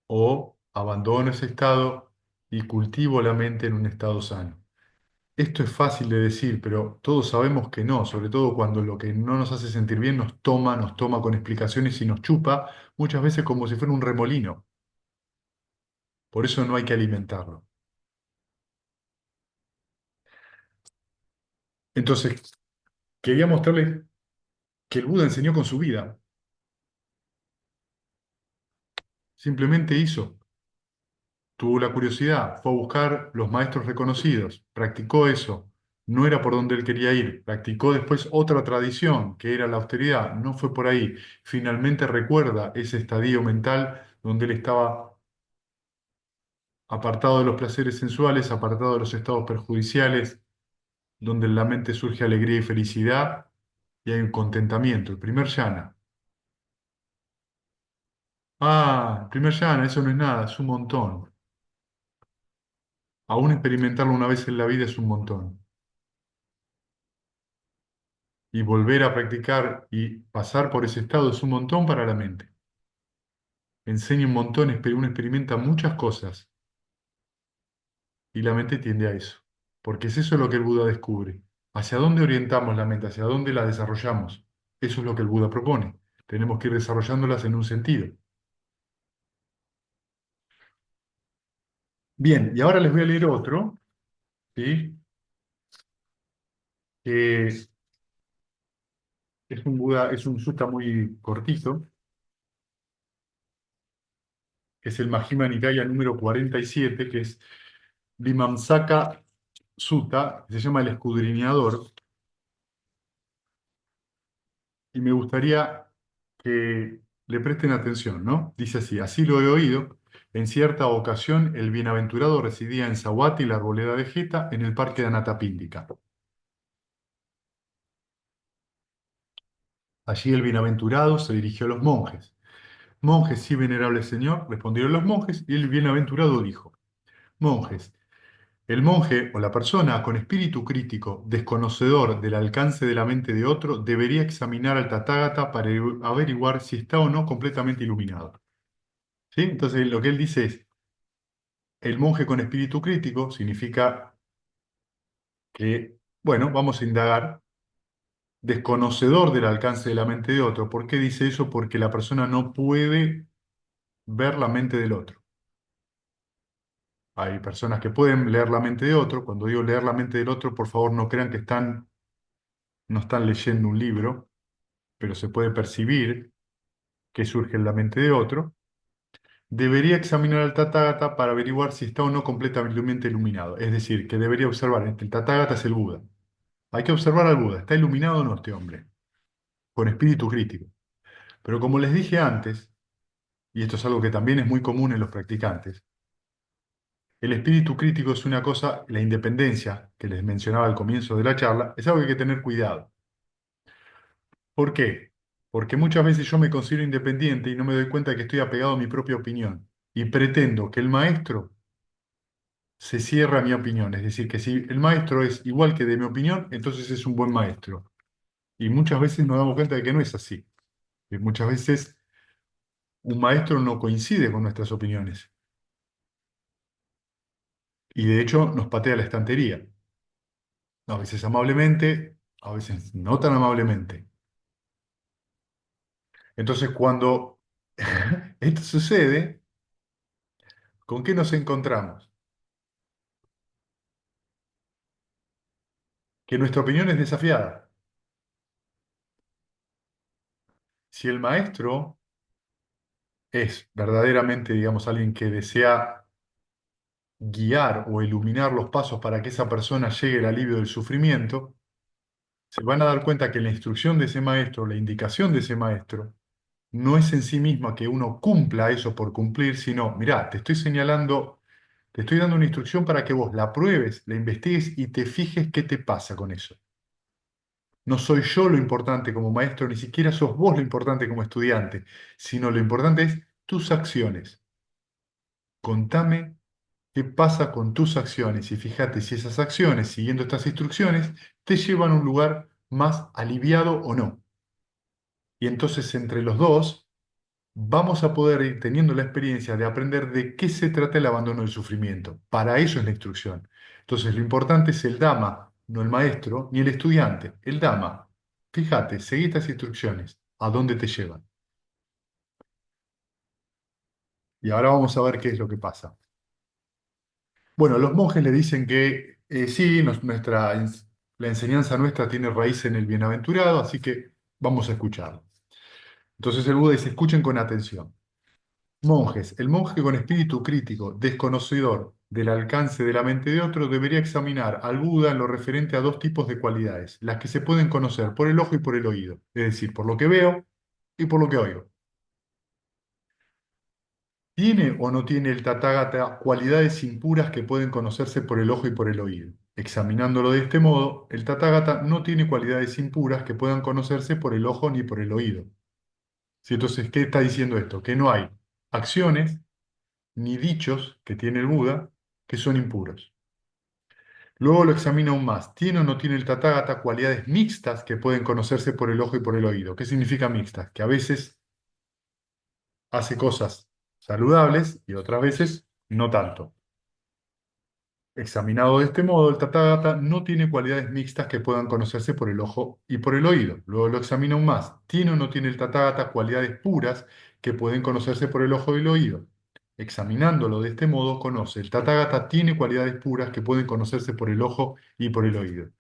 ¿O abandono ese estado y cultivo la mente en un estado sano? Esto es fácil de decir, pero todos sabemos que no, sobre todo cuando lo que no nos hace sentir bien nos toma con explicaciones y nos chupa, muchas veces como si fuera un remolino. Por eso no hay que alimentarlo. Entonces, quería mostrarles que el Buda enseñó con su vida. Simplemente hizo. Tuvo la curiosidad, fue a buscar los maestros reconocidos, practicó eso, No era por donde él quería ir. Practicó después otra tradición, que era la austeridad. No fue por ahí. Finalmente recuerda ese estadio mental donde él estaba apartado de los placeres sensuales, apartado de los estados perjudiciales, donde en la mente surge alegría y felicidad y hay un contentamiento. El primer yana. Ah, el primer yana, eso no es nada, es un montón. Aún experimentarlo una vez en la vida es un montón. Y volver a practicar y pasar por ese estado es un montón para la mente. Enseña un montón, uno experimenta muchas cosas y la mente tiende a eso. Porque es eso lo que el Buda descubre. ¿Hacia dónde orientamos la mente? ¿Hacia dónde la desarrollamos? Eso es lo que el Buda propone. Tenemos que ir desarrollándolas en un sentido. Bien, y ahora les voy a leer otro, ¿sí? Que es un Buda, es un sutta muy cortito, que es el Majjhima Nikaya número 47, que es Vimamsaka Sutta, que se llama el escudriñador, y me gustaría que le presten atención, ¿no? Dice así, así lo he oído. En cierta ocasión, el bienaventurado residía en Sahuati, la arboleda de Jeta, en el parque de Anatapíndica. Allí el bienaventurado se dirigió a los monjes. Monjes, sí, venerable señor, respondieron los monjes, y el bienaventurado dijo, monjes, el monje o la persona con espíritu crítico, desconocedor del alcance de la mente de otro, debería examinar al Tathagata para averiguar si está o no completamente iluminado. ¿Sí? Entonces, lo que él dice es, el monje con espíritu crítico significa que, bueno, vamos a indagar, desconocedor del alcance de la mente de otro. ¿Por qué dice eso? Porque la persona no puede ver la mente del otro. Hay personas que pueden leer la mente de otro. Cuando digo leer la mente del otro, por favor no crean que no están leyendo un libro, pero se puede percibir que surge en la mente de otro. Debería examinar al Tathagata para averiguar si está o no completamente iluminado. Es decir, que debería observar, el Tathagata es el Buda. Hay que observar al Buda. ¿Está iluminado o no este hombre? Con espíritu crítico. Pero como les dije antes, y esto es algo que también es muy común en los practicantes, el espíritu crítico es una cosa, la independencia que les mencionaba al comienzo de la charla, es algo que hay que tener cuidado. ¿Por qué? Porque muchas veces yo me considero independiente y no me doy cuenta que estoy apegado a mi propia opinión y pretendo que el maestro se cierra a mi opinión. Es decir, que si el maestro es igual que de mi opinión, entonces es un buen maestro. Y muchas veces nos damos cuenta de que no es así. Que muchas veces un maestro no coincide con nuestras opiniones y de hecho nos patea la estantería. A veces amablemente, a veces no tan amablemente. Entonces, cuando esto sucede, ¿con qué nos encontramos? Que nuestra opinión es desafiada. Si el maestro es verdaderamente, digamos, alguien que desea guiar o iluminar los pasos para que esa persona llegue al alivio del sufrimiento, se van a dar cuenta que la instrucción de ese maestro, la indicación de ese maestro, no es en sí misma que uno cumpla eso por cumplir, sino, mirá, te estoy señalando, te estoy dando una instrucción para que vos la pruebes, la investigues y te fijes qué te pasa con eso. No soy yo lo importante como maestro, ni siquiera sos vos lo importante como estudiante, sino lo importante es tus acciones. Contame qué pasa con tus acciones y fíjate si esas acciones, siguiendo estas instrucciones, te llevan a un lugar más aliviado o no. Y entonces entre los dos vamos a poder ir teniendo la experiencia de aprender de qué se trata el abandono del sufrimiento. Para eso es la instrucción. Entonces lo importante es el Dhamma, no el maestro, ni el estudiante, el Dhamma. Fíjate, seguí estas instrucciones, ¿a dónde te llevan? Y ahora vamos a ver qué es lo que pasa. Bueno, los monjes le dicen que sí, la enseñanza nuestra tiene raíz en el bienaventurado, así que vamos a escucharlo. Entonces el Buda dice, escuchen con atención. Monjes, el monje con espíritu crítico, desconocedor del alcance de la mente de otro, debería examinar al Buda en lo referente a dos tipos de cualidades, las que se pueden conocer por el ojo y por el oído, es decir, por lo que veo y por lo que oigo. ¿Tiene o no tiene el Tathagata cualidades impuras que pueden conocerse por el ojo y por el oído? Examinándolo de este modo, el Tathagata no tiene cualidades impuras que puedan conocerse por el ojo ni por el oído. ¿Sí? Entonces, ¿qué está diciendo esto? Que no hay acciones ni dichos que tiene el Buda que son impuros. Luego lo examina aún más. ¿Tiene o no tiene el Tathagata cualidades mixtas que pueden conocerse por el ojo y por el oído? ¿Qué significa mixtas? Que a veces hace cosas saludables y otras veces no tanto. Examinado de este modo, el Tathagata no tiene cualidades mixtas que puedan conocerse por el ojo y por el oído. Luego lo examina aún más. ¿Tiene o no tiene el Tathagata cualidades puras que pueden conocerse por el ojo y el oído? Examinándolo de este modo, conoce. El Tathagata tiene cualidades puras que pueden conocerse por el ojo y por el oído.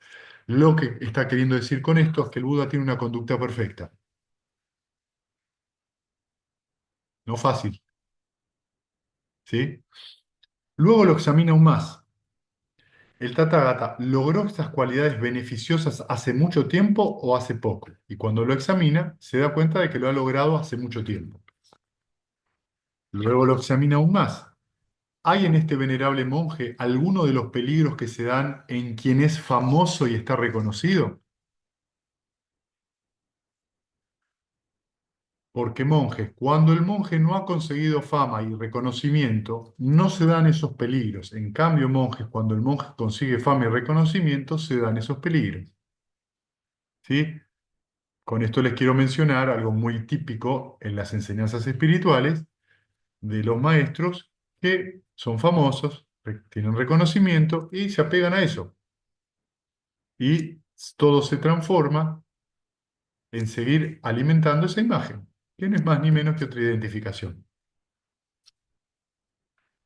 Lo que está queriendo decir con esto es que el Buda tiene una conducta perfecta. No fácil, ¿sí? Luego lo examina aún más. ¿El Tathagata logró estas cualidades beneficiosas hace mucho tiempo o hace poco? Y cuando lo examina, se da cuenta de que lo ha logrado hace mucho tiempo. Luego lo examina aún más. ¿Hay en este venerable monje alguno de los peligros que se dan en quien es famoso y está reconocido? Porque monjes, cuando el monje no ha conseguido fama y reconocimiento, no se dan esos peligros. En cambio, monjes, cuando el monje consigue fama y reconocimiento, se dan esos peligros. ¿Sí? Con esto les quiero mencionar algo muy típico en las enseñanzas espirituales de los maestros que son famosos, tienen reconocimiento y se apegan a eso. Y todo se transforma en seguir alimentando esa imagen, que no es más ni menos que otra identificación.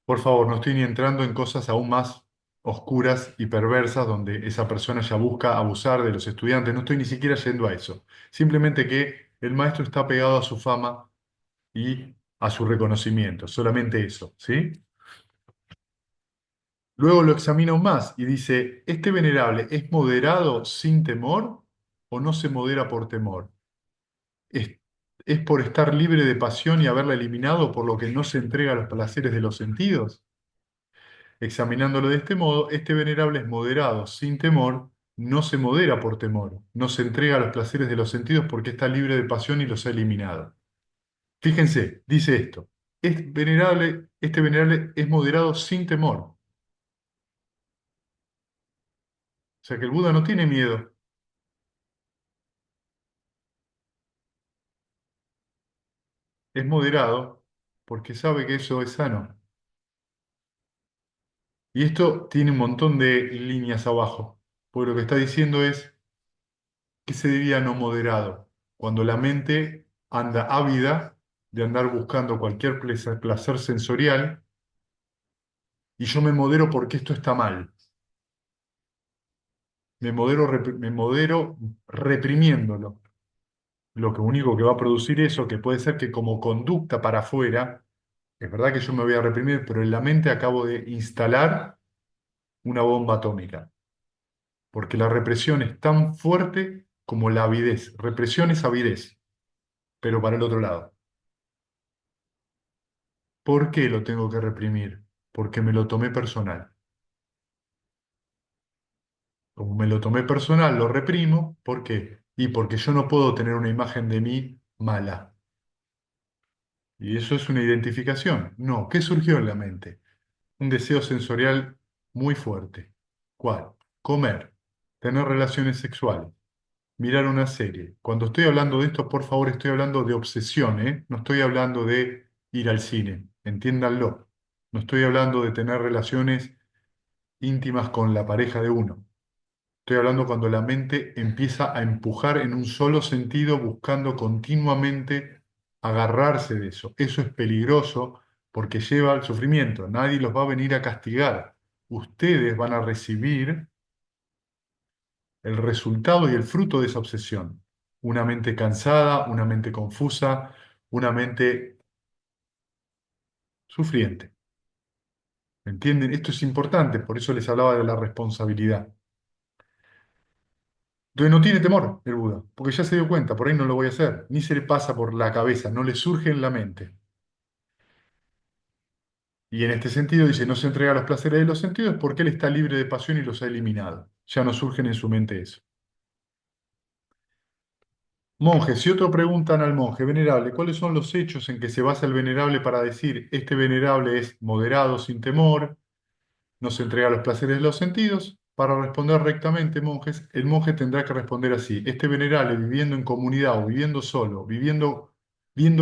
Por favor, no estoy ni entrando en cosas aún más oscuras y perversas donde esa persona ya busca abusar de los estudiantes. No estoy ni siquiera yendo a eso. Simplemente que el maestro está pegado a su fama y a su reconocimiento, solamente eso, ¿sí? Luego lo examina aún más y dice, ¿este venerable es moderado sin temor o no se modera por temor? ¿Es, es por estar libre de pasión y haberla eliminado por lo que no se entrega a los placeres de los sentidos? Examinándolo de este modo, este venerable es moderado sin temor, no se modera por temor, no se entrega a los placeres de los sentidos porque está libre de pasión y los ha eliminado. Fíjense, dice esto, este venerable es moderado sin temor. O sea que el Buda no tiene miedo, es moderado porque sabe que eso es sano. Y esto tiene un montón de líneas abajo, porque lo que está diciendo es que se diría no moderado, cuando la mente anda ávida de andar buscando cualquier placer sensorial y yo me modero porque esto está mal. Me modero reprimiéndolo. Lo que único que va a producir eso, que puede ser que como conducta para afuera, es verdad que yo me voy a reprimir, pero en la mente acabo de instalar una bomba atómica, porque la represión es tan fuerte como la avidez. Represión es avidez, pero para el otro lado. ¿Por qué lo tengo que reprimir? Porque me lo tomé personal. Como me lo tomé personal, lo reprimo. ¿Por qué? Y porque yo no puedo tener una imagen de mí mala. Y eso es una identificación. No, ¿qué surgió en la mente? Un deseo sensorial muy fuerte. ¿Cuál? Comer, tener relaciones sexuales, mirar una serie. Cuando estoy hablando de esto, por favor, estoy hablando de obsesión, ¿eh? No estoy hablando de ir al cine, entiéndanlo. No estoy hablando de tener relaciones íntimas con la pareja de uno. Estoy hablando cuando la mente empieza a empujar en un solo sentido, buscando continuamente agarrarse de eso. Eso es peligroso porque lleva al sufrimiento. Nadie los va a venir a castigar. Ustedes van a recibir el resultado y el fruto de esa obsesión. Una mente cansada, una mente confusa, una mente sufriente. ¿Entienden? Esto es importante, por eso les hablaba de la responsabilidad. Entonces no tiene temor el Buda, porque ya se dio cuenta, por ahí no lo voy a hacer, ni se le pasa por la cabeza, no le surge en la mente. Y en este sentido dice, no se entrega a los placeres de los sentidos porque él está libre de pasión y los ha eliminado. Ya no surgen en su mente eso. Monje, si otro preguntan al monje venerable, ¿cuáles son los hechos en que se basa el venerable para decir, este venerable es moderado, sin temor, no se entrega a los placeres de los sentidos? Para responder rectamente, monjes, el monje tendrá que responder así. Este venerable, viviendo en comunidad o viviendo solo, viendo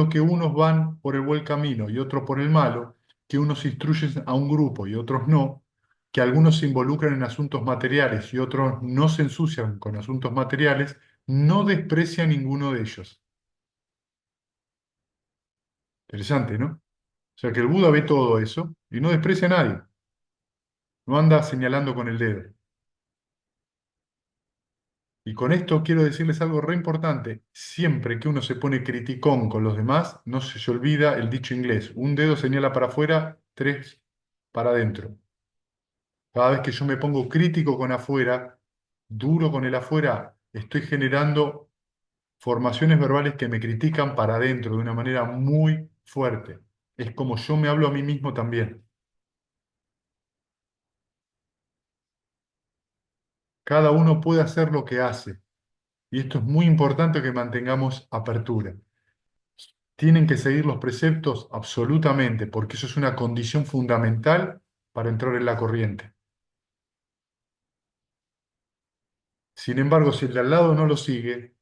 que unos van por el buen camino y otros por el malo, que unos instruyen a un grupo y otros no, que algunos se involucran en asuntos materiales y otros no se ensucian con asuntos materiales, no desprecia a ninguno de ellos. Interesante, ¿no? O sea que el Buda ve todo eso y no desprecia a nadie, no anda señalando con el dedo. Y con esto quiero decirles algo re importante. Siempre que uno se pone criticón con los demás, no se olvida el dicho inglés. Un dedo señala para afuera, tres para adentro. Cada vez que yo me pongo crítico con afuera, duro con el afuera, estoy generando formaciones verbales que me critican para adentro de una manera muy fuerte. Es como yo me hablo a mí mismo también. Cada uno puede hacer lo que hace. Y esto es muy importante que mantengamos apertura. Tienen que seguir los preceptos absolutamente, porque eso es una condición fundamental para entrar en la corriente. Sin embargo, si el de al lado no lo sigue,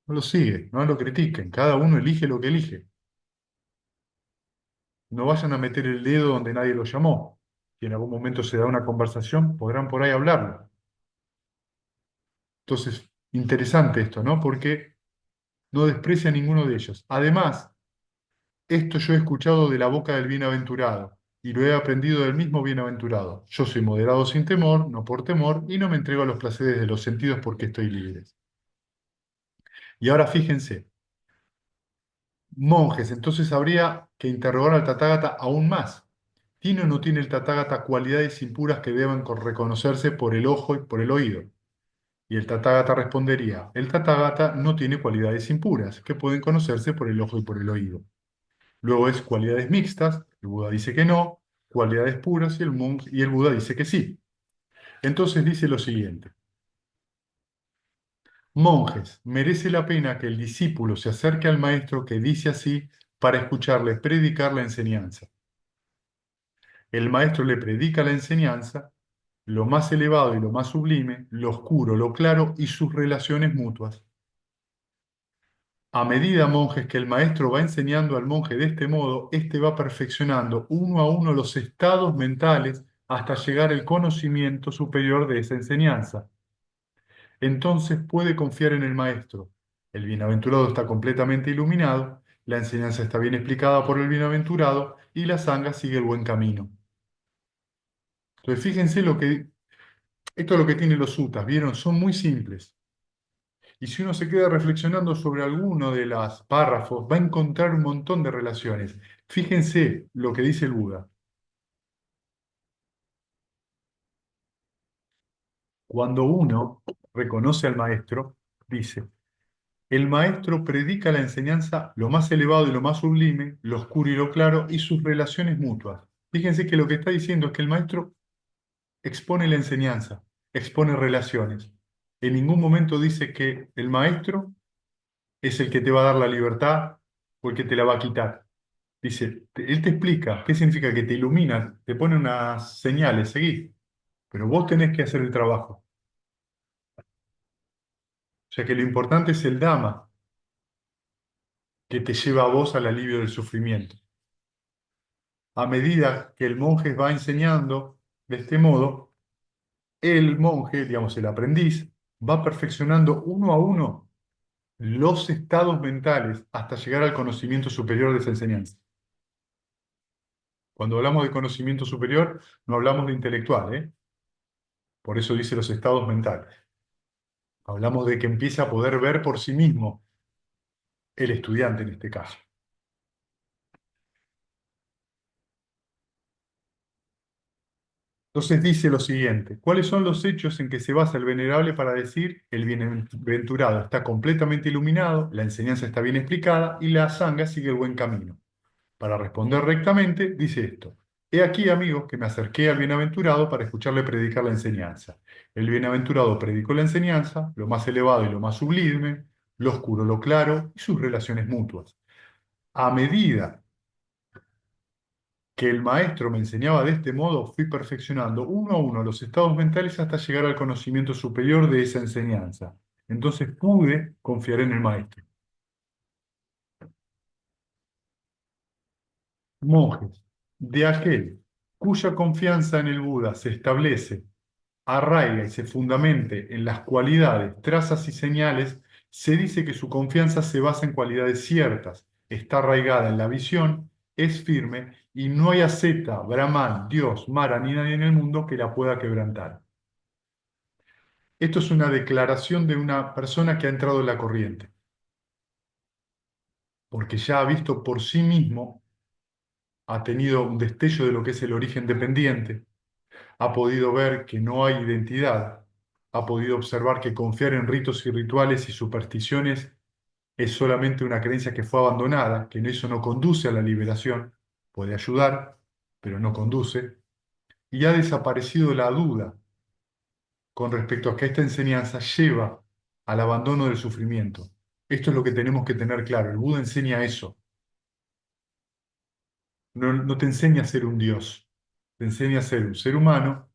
no lo sigue, no lo critiquen, cada uno elige lo que elige. No vayan a meter el dedo donde nadie lo llamó. Si en algún momento se da una conversación, podrán por ahí hablarlo. Entonces, interesante esto, ¿no? Porque no desprecia a ninguno de ellos. Además, esto yo he escuchado de la boca del bienaventurado y lo he aprendido del mismo bienaventurado. Yo soy moderado sin temor, no por temor, y no me entrego a los placeres de los sentidos porque estoy libre. Y ahora fíjense, monjes, entonces habría que interrogar al Tathagata aún más. ¿Tiene o no tiene el Tathagata cualidades impuras que deban reconocerse por el ojo y por el oído? Y el Tathagata respondería, el Tathagata no tiene cualidades impuras que pueden conocerse por el ojo y por el oído. Luego es cualidades mixtas, el Buda dice que no, cualidades puras y el Buda dice que sí. Entonces dice lo siguiente, monjes, merece la pena que el discípulo se acerque al maestro que dice así para escucharle predicar la enseñanza. El maestro le predica la enseñanza, lo más elevado y lo más sublime, lo oscuro, lo claro y sus relaciones mutuas. A medida, monjes, que el maestro va enseñando al monje de este modo, éste va perfeccionando uno a uno los estados mentales hasta llegar al conocimiento superior de esa enseñanza. Entonces puede confiar en el maestro. El bienaventurado está completamente iluminado, la enseñanza está bien explicada por el bienaventurado y la sangha sigue el buen camino. Entonces fíjense esto es lo que tienen los suttas, ¿vieron? Son muy simples. Y si uno se queda reflexionando sobre alguno de los párrafos, va a encontrar un montón de relaciones. Fíjense lo que dice el Buda. Cuando uno reconoce al maestro, dice, el maestro predica la enseñanza, lo más elevado y lo más sublime, lo oscuro y lo claro, y sus relaciones mutuas. Fíjense que lo que está diciendo es que el maestro expone la enseñanza, expone relaciones. En ningún momento dice que el maestro es el que te va a dar la libertad o el que te la va a quitar. Dice, él te explica qué significa que te ilumina, te pone unas señales, seguí, pero vos tenés que hacer el trabajo. O sea que lo importante es el Dhamma que te lleva a vos al alivio del sufrimiento. A medida que el monje va enseñando de este modo, el monje, digamos el aprendiz, va perfeccionando uno a uno los estados mentales hasta llegar al conocimiento superior de esa enseñanza. Cuando hablamos de conocimiento superior, no hablamos de intelectual, ¿eh? Por eso dice los estados mentales. Hablamos de que empieza a poder ver por sí mismo el estudiante en este caso. Entonces dice lo siguiente: ¿cuáles son los hechos en que se basa el venerable para decir el bienaventurado está completamente iluminado, la enseñanza está bien explicada y la sangha sigue el buen camino? Para responder rectamente, dice esto: he aquí, amigos, que me acerqué al bienaventurado para escucharle predicar la enseñanza. El bienaventurado predicó la enseñanza, lo más elevado y lo más sublime, lo oscuro, lo claro y sus relaciones mutuas. A medida que el maestro me enseñaba de este modo, fui perfeccionando uno a uno los estados mentales hasta llegar al conocimiento superior de esa enseñanza. Entonces pude confiar en el maestro. Monjes, de aquel cuya confianza en el Buda se establece, arraiga y se fundamente en las cualidades, trazas y señales, se dice que su confianza se basa en cualidades ciertas, está arraigada en la visión, es firme y no hay asceta, brahman, Dios, Mara ni nadie en el mundo que la pueda quebrantar. Esto es una declaración de una persona que ha entrado en la corriente, porque ya ha visto por sí mismo, ha tenido un destello de lo que es el origen dependiente, ha podido ver que no hay identidad, ha podido observar que confiar en ritos y rituales y supersticiones es solamente una creencia que fue abandonada, que eso no conduce a la liberación, puede ayudar, pero no conduce, y ha desaparecido la duda con respecto a que esta enseñanza lleva al abandono del sufrimiento. Esto es lo que tenemos que tener claro. El Buda enseña eso. No, no te enseña a ser un Dios, te enseña a ser un ser humano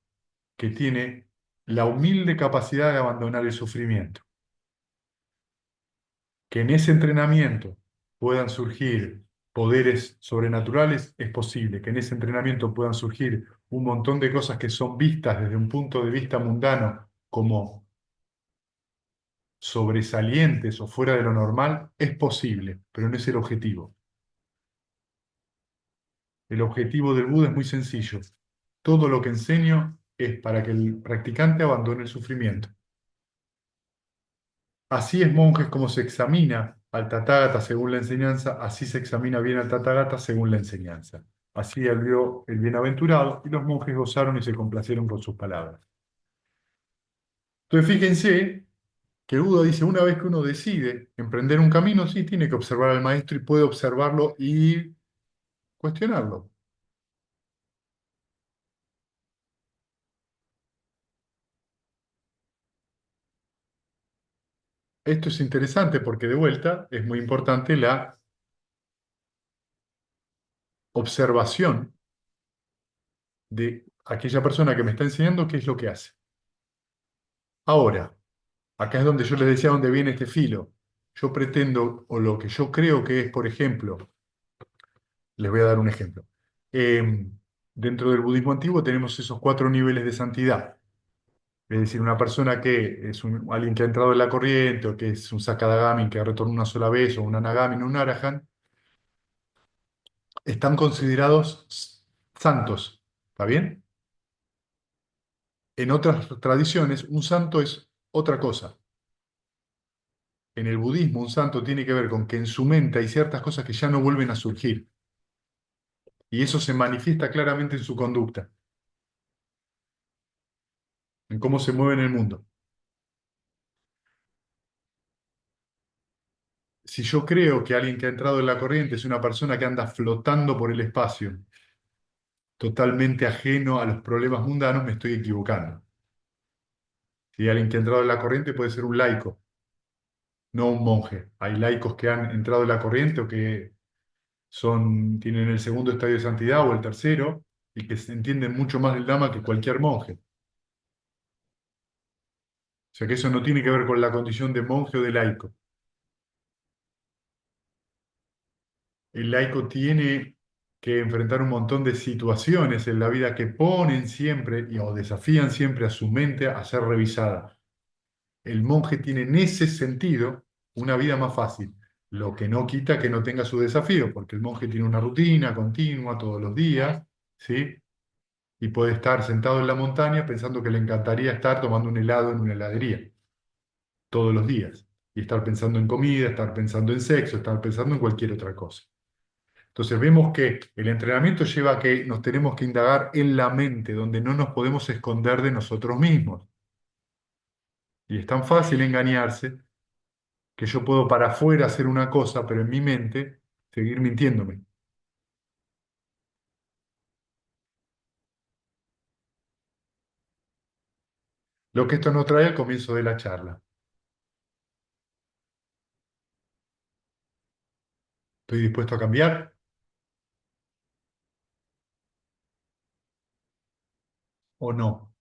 que tiene la humilde capacidad de abandonar el sufrimiento. Que en ese entrenamiento puedan surgir poderes sobrenaturales es posible, que en ese entrenamiento puedan surgir un montón de cosas que son vistas desde un punto de vista mundano como sobresalientes o fuera de lo normal, es posible, pero no es el objetivo. El objetivo del Buda es muy sencillo. Todo lo que enseño es para que el practicante abandone el sufrimiento. Así es, monjes, como se examina al Tathagata según la enseñanza, así se examina bien al Tathagata según la enseñanza. Así habló el bienaventurado y los monjes gozaron y se complacieron con sus palabras. Entonces fíjense que Buda dice, una vez que uno decide emprender un camino, sí tiene que observar al maestro y puede observarlo y cuestionarlo. Esto es interesante porque de vuelta es muy importante la observación de aquella persona que me está enseñando qué es lo que hace. Ahora, acá es donde yo les decía dónde viene este filo. Yo pretendo, o lo que yo creo que es, por ejemplo, les voy a dar un ejemplo. Eh, Dentro del budismo antiguo tenemos esos cuatro niveles de santidad. Es decir, una persona que es alguien que ha entrado en la corriente, o que es un Sakadagami que retornado una sola vez, o un Anagami, un Arahant, están considerados santos. ¿Está bien? En otras tradiciones, un santo es otra cosa. En el budismo, un santo tiene que ver con que en su mente hay ciertas cosas que ya no vuelven a surgir. Y eso se manifiesta claramente en su conducta, en cómo se mueve en el mundo. Si yo creo que alguien que ha entrado en la corriente es una persona que anda flotando por el espacio, totalmente ajeno a los problemas mundanos, me estoy equivocando. Si alguien que ha entrado en la corriente puede ser un laico, no un monje. Hay laicos que han entrado en la corriente o que tienen el segundo estadio de santidad o el tercero y que se entienden mucho más del Dhamma que cualquier monje. O sea que eso no tiene que ver con la condición de monje o de laico. El laico tiene que enfrentar un montón de situaciones en la vida que ponen siempre o desafían siempre a su mente a ser revisada. El monje tiene en ese sentido una vida más fácil, lo que no quita que no tenga su desafío, porque el monje tiene una rutina continua todos los días, ¿sí? Y puede estar sentado en la montaña pensando que le encantaría estar tomando un helado en una heladería todos los días, y estar pensando en comida, estar pensando en sexo, estar pensando en cualquier otra cosa. Entonces vemos que el entrenamiento lleva a que nos tenemos que indagar en la mente, donde no nos podemos esconder de nosotros mismos. Y es tan fácil engañarse que yo puedo para afuera hacer una cosa, pero en mi mente seguir mintiéndome. Lo que esto nos trae al comienzo de la charla. ¿Estoy dispuesto a cambiar o no?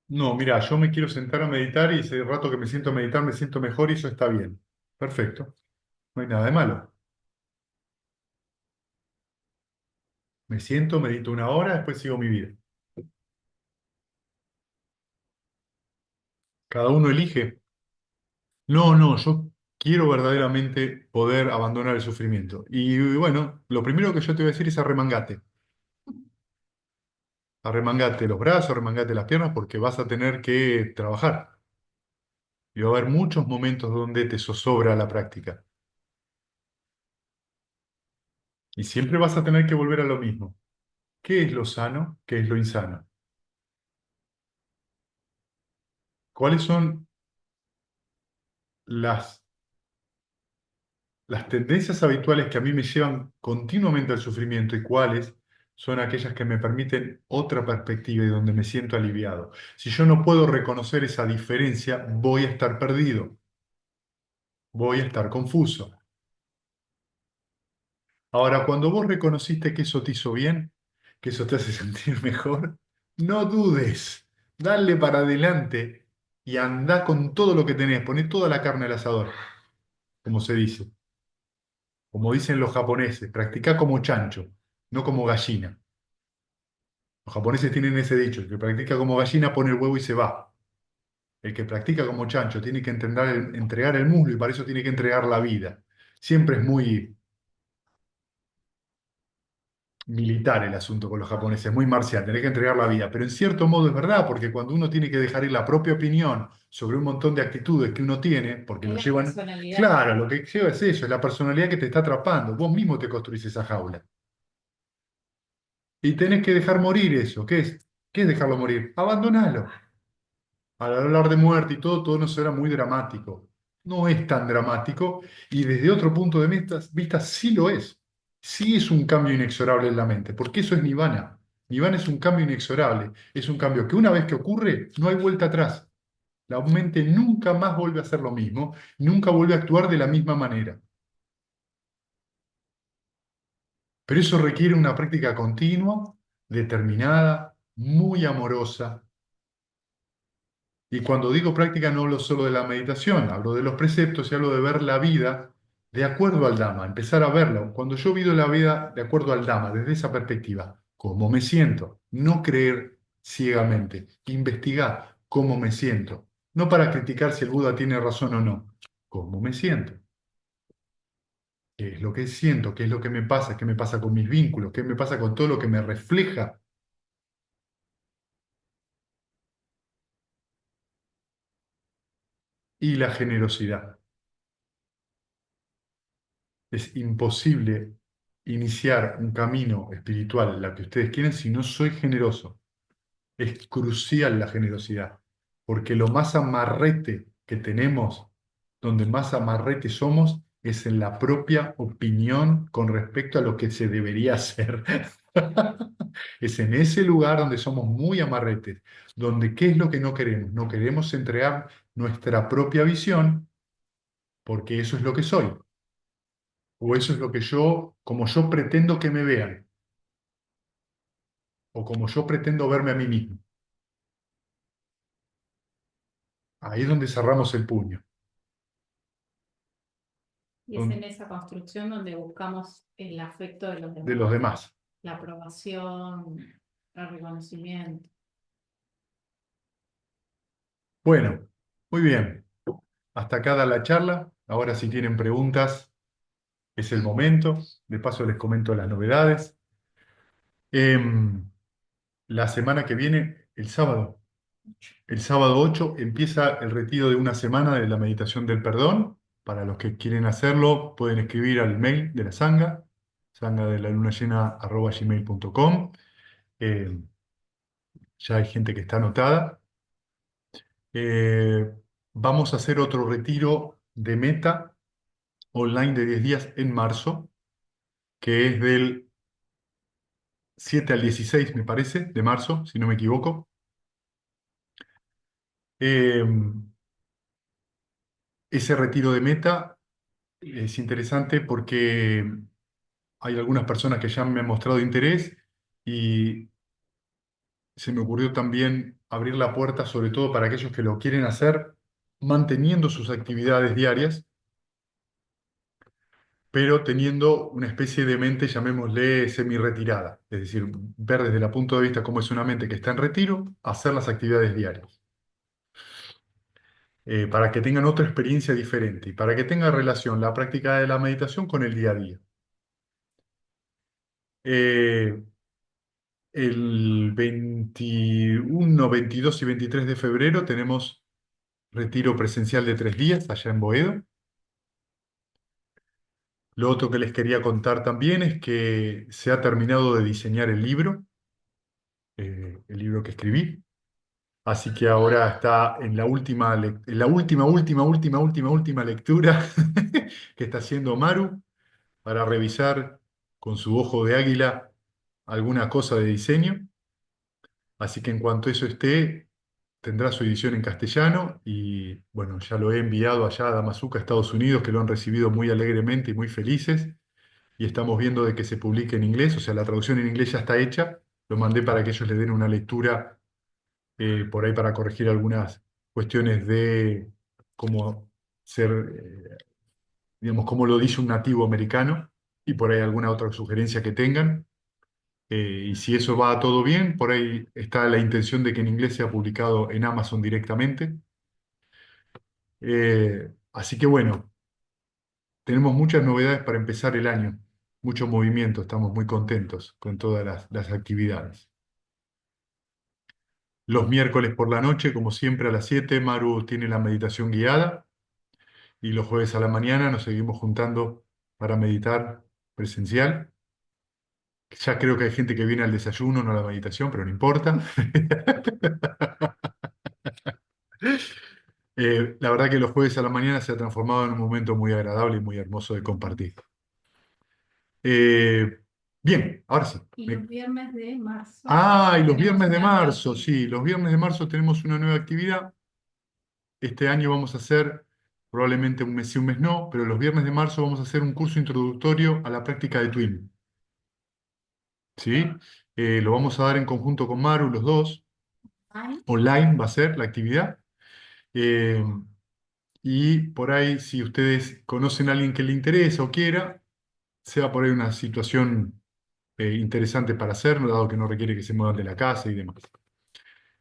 No, mira, yo me quiero sentar a meditar y ese rato que me siento a meditar me siento mejor y eso está bien. Perfecto, no hay nada de malo. Me siento, medito una hora, después sigo mi vida. Cada uno elige. No, no, yo quiero verdaderamente poder abandonar el sufrimiento. Y bueno, lo primero que yo te voy a decir es arremangate. Arremangate los brazos, arremangate las piernas porque vas a tener que trabajar. Y va a haber muchos momentos donde te zozobra la práctica. Y siempre vas a tener que volver a lo mismo. ¿Qué es lo sano? ¿Qué es lo insano? ¿Cuáles son las, las tendencias habituales que a mí me llevan continuamente al sufrimiento y cuáles son aquellas que me permiten otra perspectiva y donde me siento aliviado? Si yo no puedo reconocer esa diferencia, voy a estar perdido, voy a estar confuso. Ahora, cuando vos reconociste que eso te hizo bien, que eso te hace sentir mejor, no dudes, dale para adelante y anda con todo lo que tenés, poné toda la carne al asador, como se dice, como dicen los japoneses, practicá como chancho, no como gallina. Los japoneses tienen ese dicho, el que practica como gallina pone el huevo y se va. El que practica como chancho tiene que entregar el muslo y para eso tiene que entregar la vida. Siempre es muy militar el asunto con los japoneses, muy marcial, tenés que entregar la vida, pero en cierto modo es verdad, porque cuando uno tiene que dejar ir la propia opinión sobre un montón de actitudes que uno tiene, porque Es lo la llevan, personalidad. claro, lo que lleva es eso, es la personalidad que te está atrapando, vos mismo te construís esa jaula. Y tenés que dejar morir eso, ¿qué es? ¿Qué es dejarlo morir? Abandonalo. Al hablar de muerte y todo, todo no será muy dramático. No es tan dramático y desde otro punto de vista sí lo es. Sí es un cambio inexorable en la mente, porque eso es nirvana. Nirvana es un cambio inexorable, es un cambio que una vez que ocurre, no hay vuelta atrás. La mente nunca más vuelve a hacer lo mismo, nunca vuelve a actuar de la misma manera. Pero eso requiere una práctica continua, determinada, muy amorosa. Y cuando digo práctica no hablo solo de la meditación, hablo de los preceptos y hablo de ver la vida de acuerdo al Dhamma, empezar a verlo. Cuando yo vivo la vida de acuerdo al Dhamma, desde esa perspectiva, cómo me siento, no creer ciegamente, investigar cómo me siento, no para criticar si el Buda tiene razón o no, cómo me siento, qué es lo que siento, qué es lo que me pasa, qué me pasa con mis vínculos, qué me pasa con todo lo que me refleja y la generosidad. Es imposible iniciar un camino espiritual, la que ustedes quieren, si no soy generoso. Es crucial la generosidad, porque lo más amarrete que tenemos, donde más amarrete somos, es en la propia opinión con respecto a lo que se debería hacer. Es en ese lugar donde somos muy amarretes, donde ¿qué es lo que no queremos? No queremos entregar nuestra propia visión, porque eso es lo que soy. O eso es lo que yo, como yo pretendo que me vean, o como yo pretendo verme a mí mismo. Ahí es donde cerramos el puño, Y es en esa construcción donde buscamos el afecto de los de demás, los demás. la aprobación, el reconocimiento. Bueno, muy bien. Hasta acá da la charla. Ahora si tienen preguntas, es el momento. De paso les comento las novedades. Em, la semana que viene, el sábado 8 empieza el retiro de una semana de la meditación del perdón. Para los que quieren hacerlo, pueden escribir al mail de la Sangha, sangadelalunallena@gmail.com. Eh, ya hay gente que está anotada. Eh, Vamos a hacer otro retiro de meta online de 10 días en marzo, que es del 7 al 16, me parece, de marzo, si no me equivoco. Eh, Ese retiro de meta es interesante porque hay algunas personas que ya me han mostrado interés y se me ocurrió también abrir la puerta, sobre todo para aquellos que lo quieren hacer manteniendo sus actividades diarias, pero teniendo una especie de mente, llamémosle, semi-retirada. Es decir, ver desde el punto de vista cómo es una mente que está en retiro, hacer las actividades diarias. Para que tengan otra experiencia diferente y para que tenga relación la práctica de la meditación con el día a día. Eh, el 21, 22 y 23 de febrero tenemos retiro presencial de 3 días allá en Boedo. Lo otro que les quería contar también es que se ha terminado de diseñar el libro que escribí. Así que ahora está en la última, en la última lectura que está haciendo Maru para revisar con su ojo de águila alguna cosa de diseño. Así que en cuanto eso esté, tendrá su edición en castellano y bueno, ya lo he enviado allá a Damazuca, Estados Unidos, que lo han recibido muy alegremente y muy felices. Y estamos viendo de que se publique en inglés, o sea, la traducción en inglés ya está hecha. Lo mandé para que ellos le den una lectura por ahí para corregir algunas cuestiones de cómo ser, digamos, cómo lo dice un nativo americano y por ahí alguna otra sugerencia que tengan. Y si eso va todo bien, por ahí está la intención de que en inglés sea publicado en Amazon directamente. Así que bueno, tenemos muchas novedades para empezar el año, mucho movimiento, estamos muy contentos con todas las actividades. Los miércoles por la noche, como siempre a las 7, Maru tiene la meditación guiada y los jueves a la mañana nos seguimos juntando para meditar presencial. Ya creo que hay gente que viene al desayuno, no a la meditación, pero no importa. La verdad que los jueves a la mañana se ha transformado en un momento muy agradable y muy hermoso de compartir. Eh, Bien, ahora sí. Y los viernes de marzo Y los tenemos viernes de una nueva marzo, actividad. sí, los viernes de marzo tenemos una nueva actividad. Este año vamos a hacer probablemente un mes sí, un mes no, pero los viernes de marzo vamos a hacer un curso introductorio a la práctica de Twin. ¿Sí? Lo vamos a dar en conjunto con Maru, los dos. Ay, Online va a ser la actividad. Eh, y por ahí, si ustedes conocen a alguien que le interesa o quiera, sea por ahí una situación interesante para hacerlo, dado que no requiere que se muevan de la casa y demás.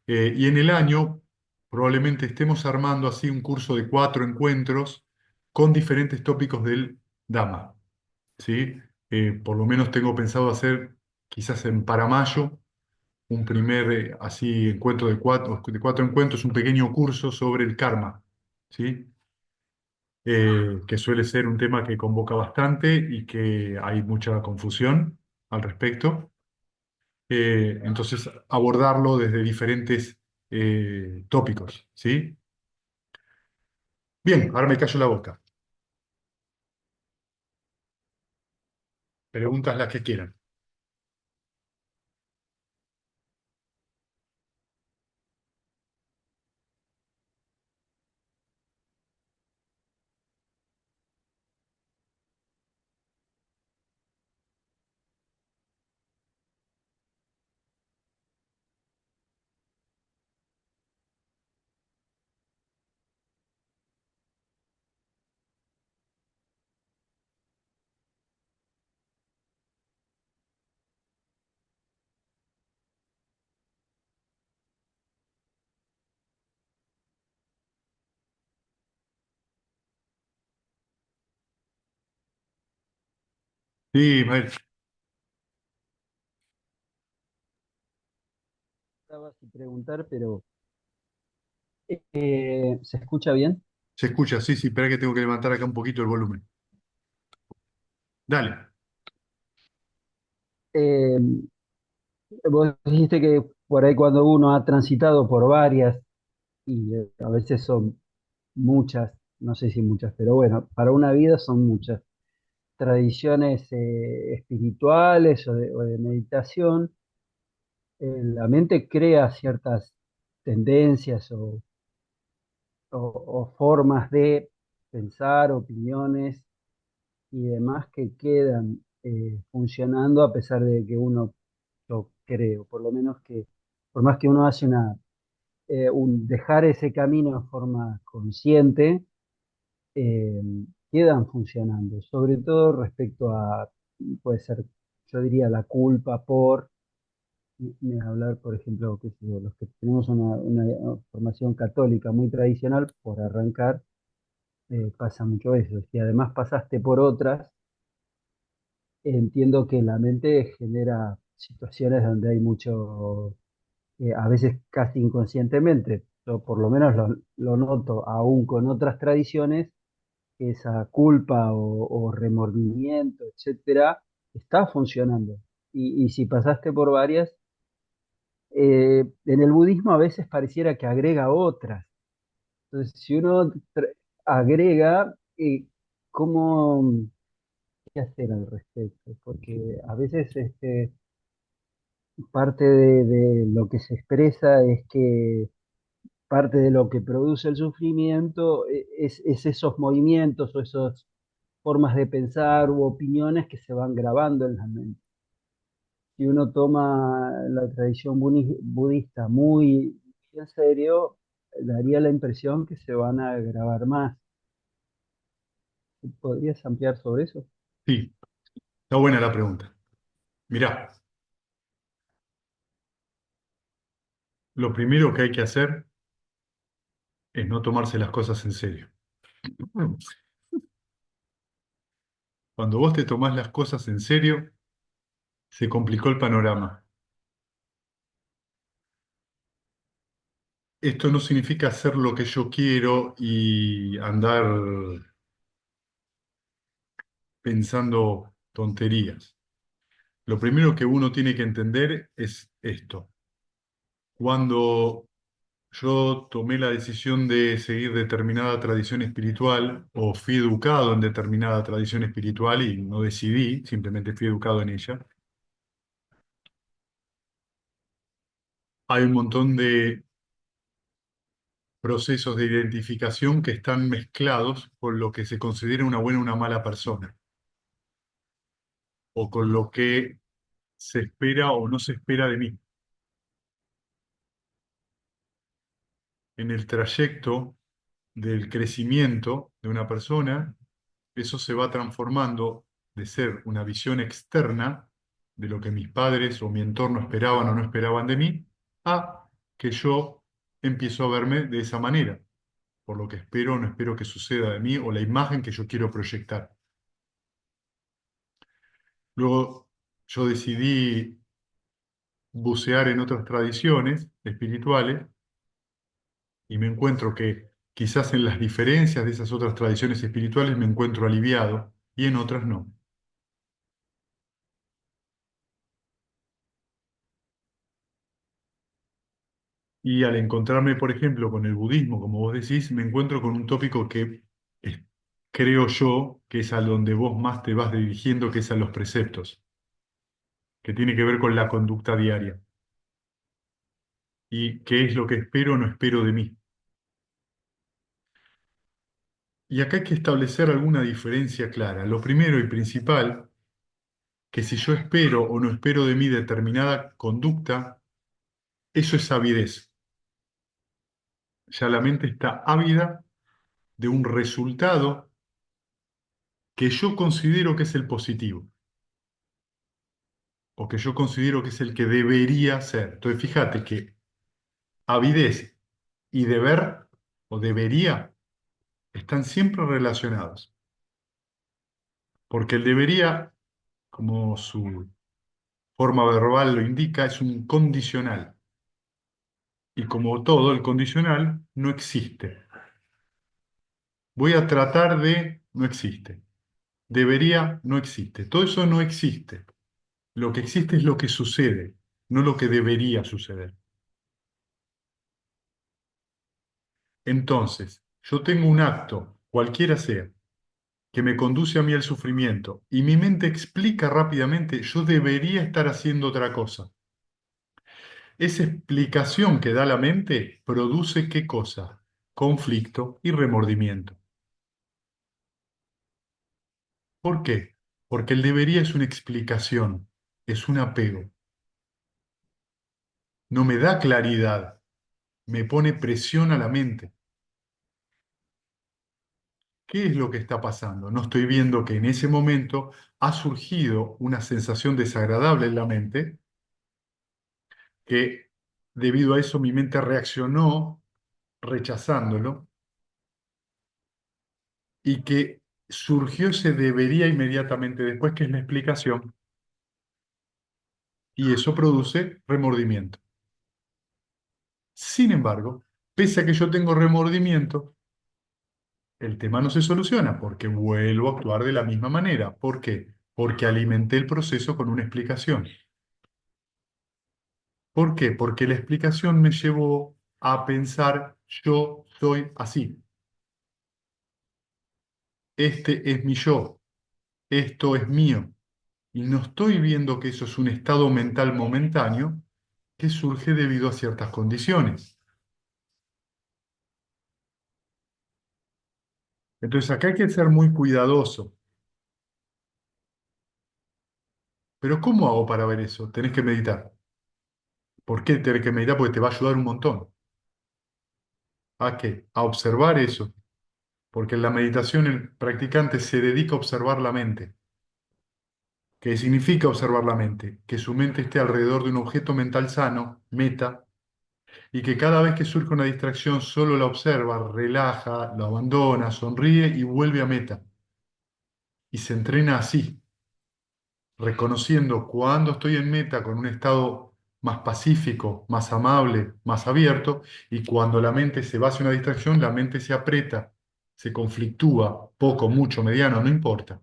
Y en el año probablemente estemos armando así un curso de 4 encuentros con diferentes tópicos del Dhamma. ¿Sí? Por lo menos tengo pensado hacer quizás para mayo un primer así encuentro de cuatro encuentros, un pequeño curso sobre el karma. ¿Sí? Que suele ser un tema que convoca bastante y que hay mucha confusión al respecto. Entonces, abordarlo desde diferentes tópicos, ¿sí? Bien, ahora me callo la boca. Preguntas las que quieran. Sí, Mael, Estaba sin preguntar, pero ¿se escucha bien? se escucha, sí, sí, espera que tengo que levantar acá un poquito el volumen. Dale. Eh, Vos dijiste que por ahí cuando uno ha transitado por varias, y a veces son muchas, no sé si muchas, pero bueno, para una vida son muchas tradiciones espirituales o de meditación, la mente crea ciertas tendencias o formas de pensar, opiniones y demás que quedan funcionando a pesar de que uno, yo creo, por lo menos que, por más que uno hace dejar ese camino en forma consciente, eh, quedan funcionando, sobre todo respecto a, puede ser, yo diría, la culpa por hablar, por ejemplo, qué sé yo, los que tenemos una formación católica muy tradicional, por arrancar, pasa mucho eso. Si además pasaste por otras, entiendo que la mente genera situaciones donde hay mucho, a veces casi inconscientemente, yo por lo menos lo noto aún con otras tradiciones, que esa culpa o remordimiento, etcétera, está funcionando. Y si pasaste por varias, en el budismo a veces pareciera que agrega otras. Entonces, si uno agrega, ¿cómo, qué hacer al respecto? Porque a veces parte de lo que se expresa es que parte de lo que produce el sufrimiento es esos movimientos o esas formas de pensar u opiniones que se van grabando en la mente. Si uno toma la tradición budista muy en serio, daría la impresión que se van a grabar más. ¿Podrías ampliar sobre eso? Sí, está buena la pregunta. Mirá, lo primero que hay que hacer es no tomarse las cosas en serio. Cuando vos te tomás las cosas en serio, se complicó el panorama. Esto no significa hacer lo que yo quiero y andar pensando tonterías. Lo primero que uno tiene que entender es esto. Cuando yo tomé la decisión de seguir determinada tradición espiritual o fui educado en determinada tradición espiritual y no decidí, simplemente fui educado en ella, hay un montón de procesos de identificación que están mezclados con lo que se considera una buena o una mala persona, o con lo que se espera o no se espera de mí. En el trayecto del crecimiento de una persona, eso se va transformando de ser una visión externa de lo que mis padres o mi entorno esperaban o no esperaban de mí, a que yo empiezo a verme de esa manera, por lo que espero o no espero que suceda de mí o la imagen que yo quiero proyectar. Luego yo decidí bucear en otras tradiciones espirituales y me encuentro que quizás en las diferencias de esas otras tradiciones espirituales me encuentro aliviado y en otras no. Y al encontrarme, por ejemplo, con el budismo, como vos decís, me encuentro con un tópico que es- creo yo que es a donde vos más te vas dirigiendo, que es a los preceptos, que tiene que ver con la conducta diaria y qué es lo que espero o no espero de mí. Y acá hay que establecer alguna diferencia clara. Lo primero y principal, que si yo espero o no espero de mí determinada conducta, eso es avidez. Ya la mente está ávida de un resultado que yo considero que es el positivo o que yo considero que es el que debería ser. Entonces, fíjate que avidez y deber o debería están siempre relacionados, porque el debería, como su forma verbal lo indica, es un condicional. Y como todo, el condicional no existe. Voy a tratar de, no existe. Debería, no existe. Todo eso no existe. Lo que existe es lo que sucede, no lo que debería suceder. Entonces, yo tengo un acto, cualquiera sea, que me conduce a mí al sufrimiento y mi mente explica rápidamente, yo debería estar haciendo otra cosa. Esa explicación que da la mente produce ¿qué cosa? Conflicto y remordimiento. ¿Por qué? Porque el debería es una explicación, es un apego. No me da claridad, me pone presión a la mente. ¿Qué es lo que está pasando? No estoy viendo que en ese momento ha surgido una sensación desagradable en la mente, que debido a eso mi mente reaccionó rechazándolo y que surgió ese debería inmediatamente después, que es la explicación, y eso produce remordimiento. Sin embargo, pese a que yo tengo remordimiento, el tema no se soluciona porque vuelvo a actuar de la misma manera. ¿Por qué? Porque alimenté el proceso con una explicación. ¿Por qué? Porque la explicación me llevó a pensar, yo soy así. Este es mi yo. Esto es mío. Y no estoy viendo que eso es un estado mental momentáneo que surge debido a ciertas condiciones. Entonces acá hay que ser muy cuidadoso. Pero ¿cómo hago para ver eso? Tenés que meditar. ¿Por qué tenés que meditar? Porque te va a ayudar un montón. ¿A qué? A observar eso. Porque en la meditación el practicante se dedica a observar la mente. ¿Qué significa observar la mente? Que su mente esté alrededor de un objeto mental sano, meta, y que cada vez que surge una distracción solo la observa, relaja, lo abandona, sonríe y vuelve a meta. Y se entrena así, reconociendo cuando estoy en meta con un estado más pacífico, más amable, más abierto, y cuando la mente se va hacia una distracción, la mente se aprieta, se conflictúa, poco, mucho, mediano, no importa.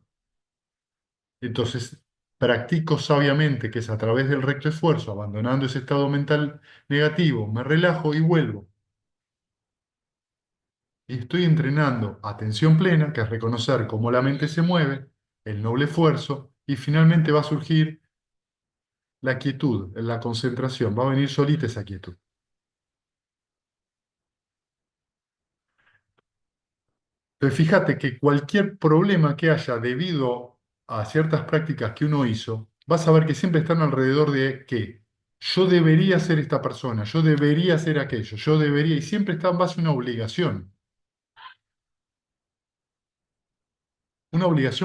Entonces, practico sabiamente, que es a través del recto esfuerzo, abandonando ese estado mental negativo, me relajo y vuelvo. Y estoy entrenando atención plena, que es reconocer cómo la mente se mueve, el noble esfuerzo, y finalmente va a surgir la quietud, la concentración, va a venir solita esa quietud. Entonces, fíjate que cualquier problema que haya debido a ciertas prácticas que uno hizo, vas a ver que siempre están alrededor de que yo debería ser esta persona, yo debería ser aquello, yo debería, y siempre está en base a una obligación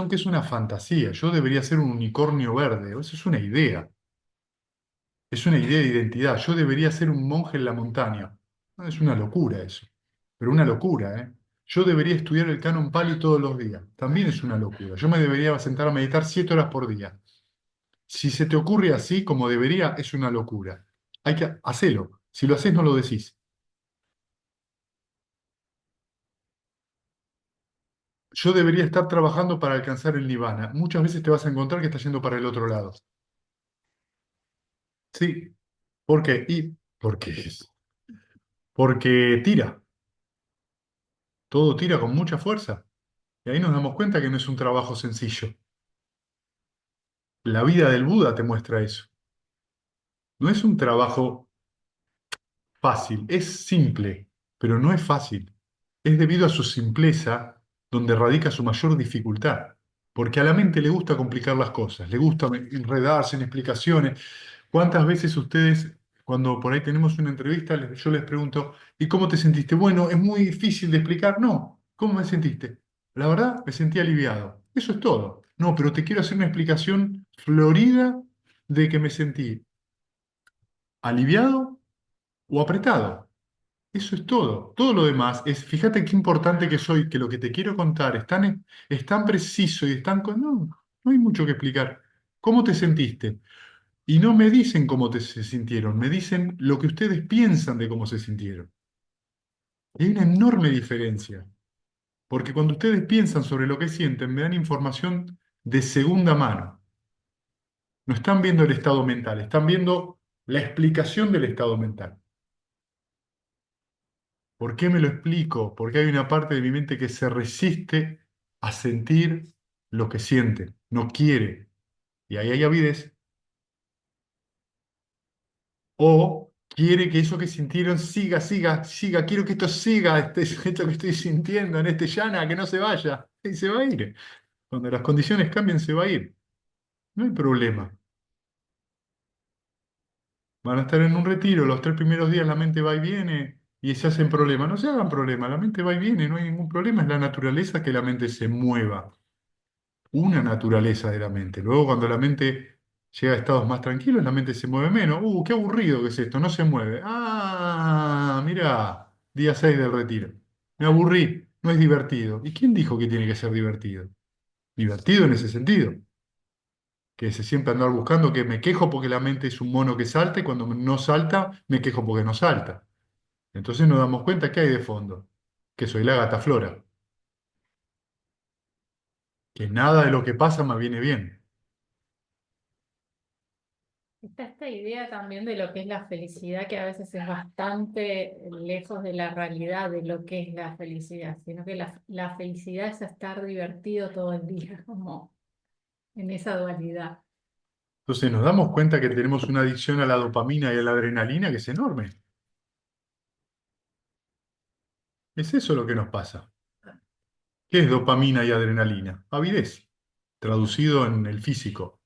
que es una fantasía, yo debería ser un unicornio verde, eso es una idea de identidad, yo debería ser un monje en la montaña. No, es una locura eso, pero una locura, ¿eh? Yo debería estudiar el Canon Pali todos los días, también es una locura. Yo me debería sentar a meditar 7 horas por día. Si se te ocurre así como debería, es una locura. Hay que hacerlo. Si lo haces, no lo decís. Yo debería estar trabajando para alcanzar el nirvana. Muchas veces te vas a encontrar que estás yendo para el otro lado. Sí. ¿Por qué? Porque tira. Todo tira con mucha fuerza. Y ahí nos damos cuenta que no es un trabajo sencillo. La vida del Buda te muestra eso. No es un trabajo fácil, es simple, pero no es fácil. Es debido a su simpleza donde radica su mayor dificultad. Porque a la mente le gusta complicar las cosas, le gusta enredarse en explicaciones. ¿Cuántas veces ustedes, cuando por ahí tenemos una entrevista, yo les pregunto, ¿y cómo te sentiste? Bueno, es muy difícil de explicar. No, ¿cómo me sentiste? La verdad, me sentí aliviado. Eso es todo. No, pero te quiero hacer una explicación florida de que me sentí aliviado o apretado. Eso es todo. Todo lo demás es, fíjate qué importante que soy, que lo que te quiero contar es tan preciso y es tan... No, no hay mucho que explicar. ¿Cómo te sentiste? Y no me dicen cómo se sintieron, me dicen lo que ustedes piensan de cómo se sintieron. Y hay una enorme diferencia, porque cuando ustedes piensan sobre lo que sienten, me dan información de segunda mano. No están viendo el estado mental, están viendo la explicación del estado mental. ¿Por qué me lo explico? Porque hay una parte de mi mente que se resiste a sentir lo que siente, no quiere. Y ahí hay avidez. O quiere que eso que sintieron siga, siga, siga. Quiero que esto siga, esto que estoy sintiendo en este yana, que no se vaya. Y se va a ir. Cuando las condiciones cambien, se va a ir. No hay problema. Van a estar en un retiro, los 3 primeros días la mente va y viene y se hacen problemas. No se hagan problemas, la mente va y viene, no hay ningún problema. Es la naturaleza que la mente se mueva. Una naturaleza de la mente. Luego, cuando la mente llega a estados más tranquilos, la mente se mueve menos. Qué aburrido que es esto, no se mueve. Ah, mira, día 6 del retiro. Me aburrí, no es divertido. ¿Y quién dijo que tiene que ser divertido? Divertido en ese sentido, que se siempre andar buscando que me quejo porque la mente es un mono que salta y cuando no salta, me quejo porque no salta. Entonces nos damos cuenta que hay de fondo, que soy la gata Flora, que nada de lo que pasa me viene bien. Está esta idea también de lo que es la felicidad, que a veces es bastante lejos de la realidad de lo que es la felicidad, sino que la felicidad es estar divertido todo el día, como en esa dualidad. Entonces nos damos cuenta que tenemos una adicción a la dopamina y a la adrenalina que es enorme. Es eso lo que nos pasa. ¿Qué es dopamina y adrenalina? Avidez, traducido en el físico.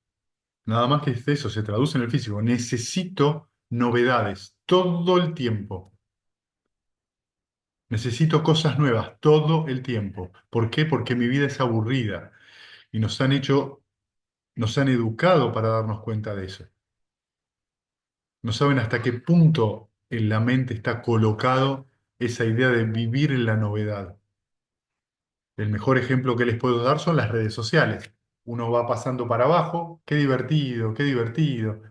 Nada más que es eso, se traduce en el físico. Necesito novedades todo el tiempo. Necesito cosas nuevas todo el tiempo. ¿Por qué? Porque mi vida es aburrida y nos han educado para darnos cuenta de eso. No saben hasta qué punto en la mente está colocado esa idea de vivir en la novedad. El mejor ejemplo que les puedo dar son las redes sociales. Uno va pasando para abajo, qué divertido, qué divertido.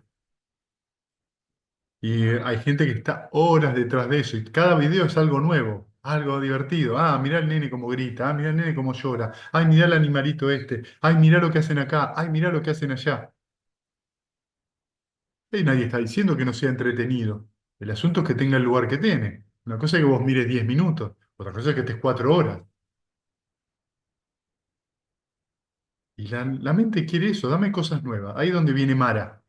Y hay gente que está horas detrás de eso y cada video es algo nuevo, algo divertido. Ah, mirá el nene cómo grita, ah, mirá el nene cómo llora, ay, mirá el animalito este, ay, mirá lo que hacen acá, ay, mirá lo que hacen allá. Y nadie está diciendo que no sea entretenido. El asunto es que tenga el lugar que tiene. Una cosa es que vos mires 10 minutos, otra cosa es que estés 4 horas. Y la mente quiere eso, dame cosas nuevas. Ahí es donde viene Mara,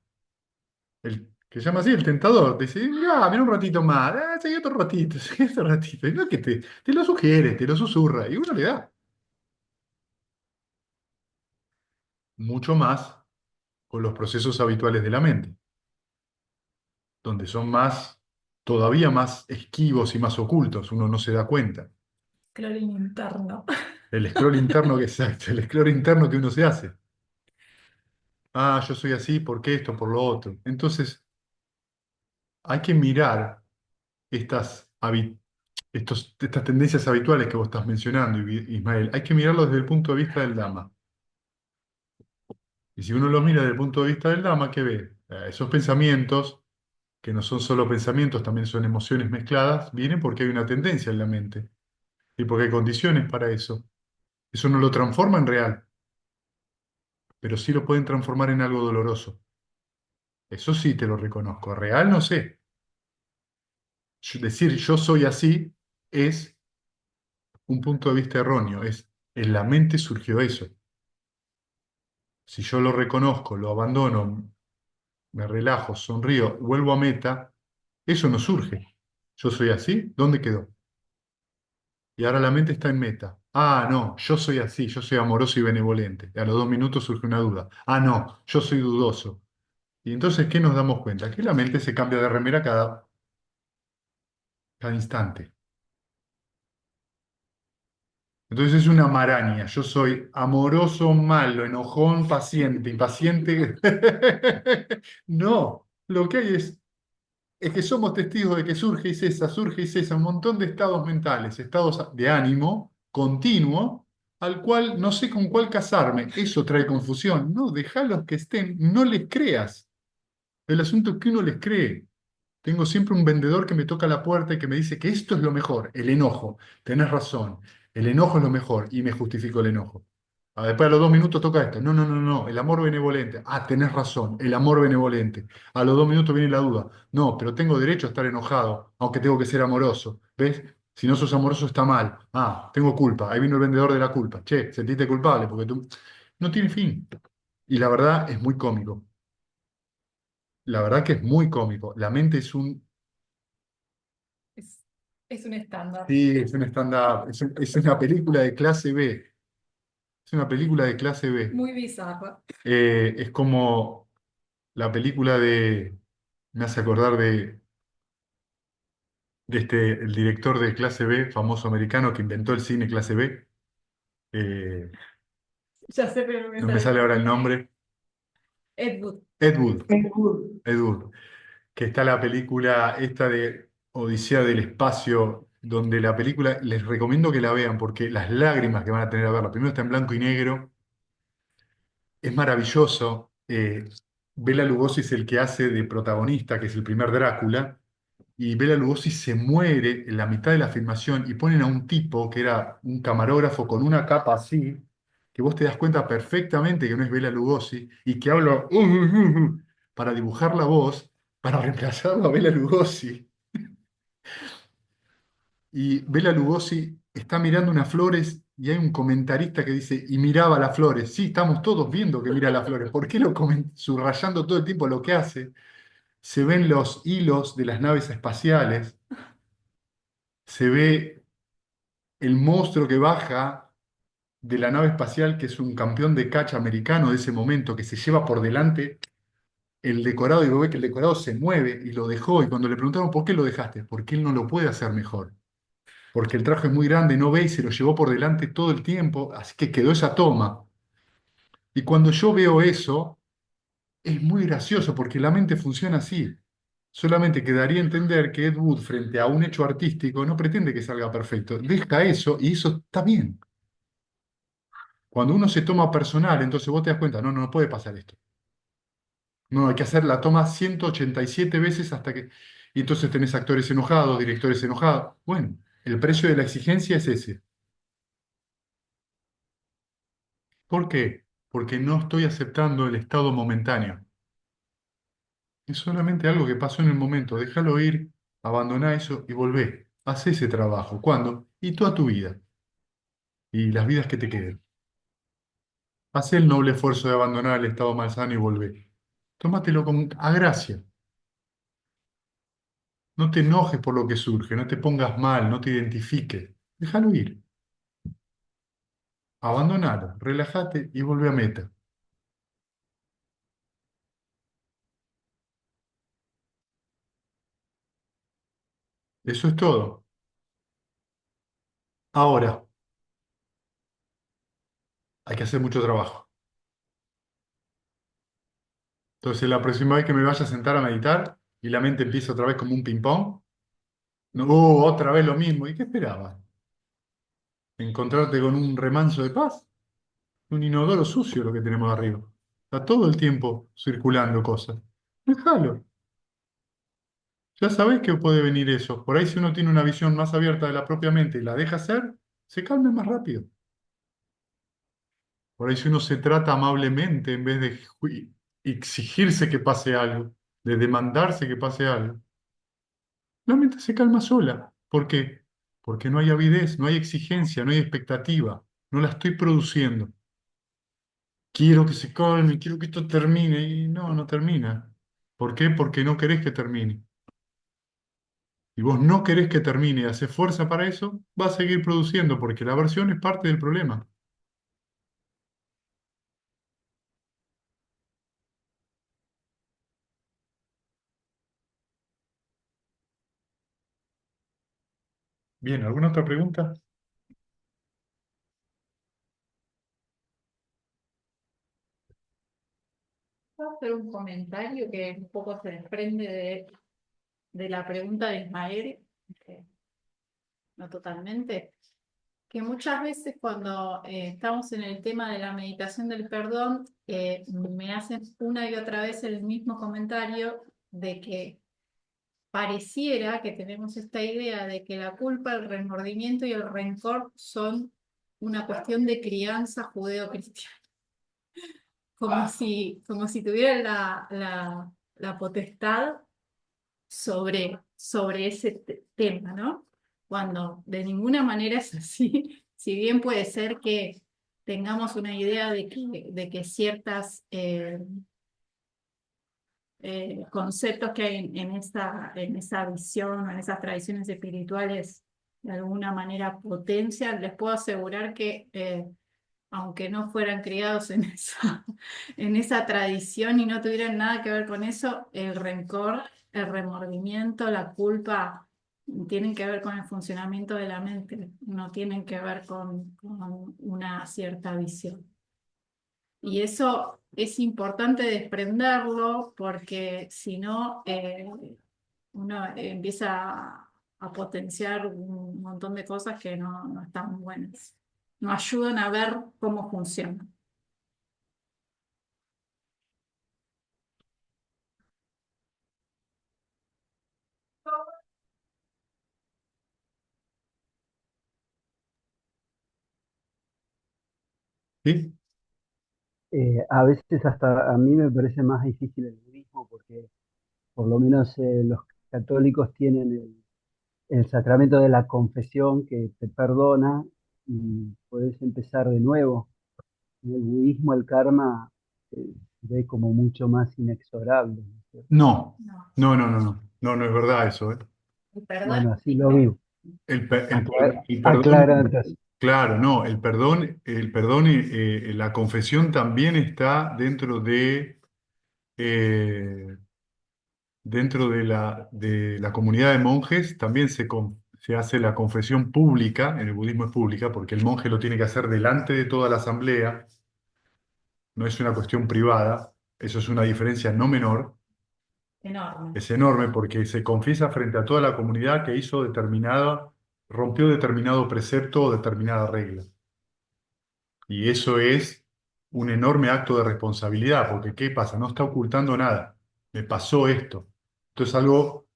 el que se llama así, el tentador. Te dice, mira un ratito más, seguí otro ratito, seguí otro ratito. Y no es que te lo sugiere, te lo susurra, y uno le da. Mucho más con los procesos habituales de la mente, donde son todavía más esquivos y más ocultos, uno no se da cuenta. Scrolling interno. El scroll interno que exacto, el scroll interno que uno se hace. Ah, yo soy así, ¿por qué esto, por lo otro? Entonces, hay que mirar estas tendencias habituales que vos estás mencionando, Ismael. Hay que mirarlo desde el punto de vista del Dhamma. Y si uno lo mira desde el punto de vista del Dhamma, ¿qué ve? Esos pensamientos, que no son solo pensamientos, también son emociones mezcladas, vienen porque hay una tendencia en la mente y porque hay condiciones para eso. Eso no lo transforma en real, pero sí lo pueden transformar en algo doloroso. Eso sí te lo reconozco. Real no sé. Decir yo soy así es un punto de vista erróneo. En la mente surgió eso. Si yo lo reconozco, lo abandono, me relajo, sonrío, vuelvo a meta, eso no surge. Yo soy así, ¿dónde quedó? Y ahora la mente está en meta. Ah, no, yo soy así, yo soy amoroso y benevolente. Y a los 2 minutos surge una duda. Ah, no, yo soy dudoso. Y entonces, ¿qué nos damos cuenta? Que la mente se cambia de remera cada instante. Entonces es una maraña. Yo soy amoroso, malo, enojón, paciente, impaciente. No, lo que hay es que somos testigos de que surge y cesa un montón de estados mentales, estados de ánimo continuo, al cual no sé con cuál casarme. Eso trae confusión. No, déjalos que estén, no les creas. El asunto es que uno les cree. Tengo siempre un vendedor que me toca la puerta y que me dice que esto es lo mejor, el enojo. Tenés razón, el enojo es lo mejor y me justifico el enojo. Ah, después a los 2 minutos toca esto. No, no, no, no, el amor benevolente. Ah, tenés razón, el amor benevolente. A los 2 minutos viene la duda. No, pero tengo derecho a estar enojado, aunque tengo que ser amoroso. ¿Ves? Si no sos amoroso está mal. Ah, tengo culpa. Ahí vino el vendedor de la culpa. Che, sentiste culpable porque tú... No tiene fin. Y la verdad es muy cómico. La verdad que es muy cómico. La mente es un... Es, es un estándar. Sí, es un stand-up. Es una película de clase B. Es una película de clase B. Muy bizarra. Es como la película de... Me hace acordar de el director de clase B, famoso americano que inventó el cine clase B. Eh, Ya sé, pero no me no me sale el sale ahora nombre. el nombre. Ed Wood. Ed Wood. Ed Wood. Que está la película esta de Odisea del Espacio, donde la película, les recomiendo que la vean porque las lágrimas que van a tener a verla, primero está en blanco y negro, es maravilloso. Bela Lugosi es el que hace de protagonista, que es el primer Drácula, y Bela Lugosi se muere en la mitad de la filmación y ponen a un tipo que era un camarógrafo con una capa así, que vos te das cuenta perfectamente que no es Bela Lugosi y que habla para dibujar la voz, para reemplazarlo a Bela Lugosi. Y Bela Lugosi está mirando unas flores y hay un comentarista que dice, y miraba las flores. Sí, estamos todos viendo que mira las flores. ¿Por qué lo subrayando todo el tiempo lo que hace? Se ven los hilos de las naves espaciales, se ve el monstruo que baja de la nave espacial, que es un campeón de catch americano de ese momento, que se lleva por delante el decorado y vos ves que el decorado se mueve y lo dejó. Y cuando le preguntaron por qué lo dejaste, porque él no lo puede hacer mejor. Porque el traje es muy grande, no ve y se lo llevó por delante todo el tiempo, así que quedó esa toma. Y cuando yo veo eso, es muy gracioso porque la mente funciona así. Solamente quedaría entender que Ed Wood, frente a un hecho artístico, no pretende que salga perfecto. Deja eso y eso está bien. Cuando uno se toma personal, entonces vos te das cuenta, no, no puede pasar esto. No, hay que hacer la toma 187 veces hasta que... Y entonces tenés actores enojados, directores enojados. Bueno, el precio de la exigencia es ese. ¿Por qué? Porque no estoy aceptando el estado momentáneo. Es solamente algo que pasó en el momento. Déjalo ir, abandoná eso y volvé. Haz ese trabajo. ¿Cuándo? Y toda tu vida. Y las vidas que te queden. Haz el noble esfuerzo de abandonar el estado malsano y volvé. Tómatelo con a gracia. No te enojes por lo que surge, no te pongas mal, no te identifiques. Déjalo ir. Abandonalo, relájate y vuelve a meta. Eso es todo. Ahora, hay que hacer mucho trabajo. Entonces, la próxima vez que me vaya a sentar a meditar y la mente empieza otra vez como un ping-pong, no, otra vez lo mismo. ¿Y qué esperabas? ¿Encontrarte con un remanso de paz? Un inodoro sucio lo que tenemos arriba. Está todo el tiempo circulando cosas. Déjalo. Ya sabés que puede venir eso. Por ahí si uno tiene una visión más abierta de la propia mente y la deja ser, se calma más rápido. Por ahí si uno se trata amablemente en vez de exigirse que pase algo, de demandarse que pase algo, la mente se calma sola. ¿Por qué? Porque no hay avidez, no hay exigencia, no hay expectativa. No la estoy produciendo. Quiero que se calme, quiero que esto termine. Y no, no termina. ¿Por qué? Porque no querés que termine. Y vos no querés que termine y haces fuerza para eso, va a seguir produciendo porque la aversión es parte del problema. Bien, ¿alguna otra pregunta? Voy a hacer un comentario que un poco se desprende de la pregunta de Ismael, que no totalmente, que muchas veces cuando estamos en el tema de la meditación del perdón, me hacen una y otra vez el mismo comentario de que pareciera que tenemos esta idea de que la culpa, el remordimiento y el rencor son una cuestión de crianza judeo-cristiana, como si tuviera la potestad sobre ese tema, ¿no? Cuando de ninguna manera es así, si bien puede ser que tengamos una idea de que ciertas conceptos que hay en esa visión, en esas tradiciones espirituales, de alguna manera potencian, les puedo asegurar que aunque no fueran criados en esa tradición y no tuvieran nada que ver con eso, el rencor, el remordimiento, la culpa, tienen que ver con el funcionamiento de la mente, no tienen que ver con una cierta visión. Y eso es importante desprenderlo porque si no, uno empieza a potenciar un montón de cosas que no están buenas, no ayudan a ver cómo funciona. ¿Sí? A veces hasta a mí me parece más difícil el budismo porque por lo menos los católicos tienen el sacramento de la confesión que te perdona y puedes empezar de nuevo. En el budismo el karma se ve como mucho más inexorable, ¿no es cierto? No, No, no es verdad eso, ¿eh? el perdón Bueno, así lo existe. vivo. El Aclara perdón, entonces. claro, no, el perdón y la confesión también está eh, dentro de la comunidad de monjes, también se hace la confesión pública, en el budismo es pública, porque el monje lo tiene que hacer delante de toda la asamblea, no es una cuestión privada, eso es una diferencia no menor. Enorme. Es enorme porque se confiesa frente a toda la comunidad que rompió determinado precepto o determinada regla. Y eso es un enorme acto de responsabilidad, porque ¿qué pasa? No está ocultando nada. Me pasó esto. Esto es algo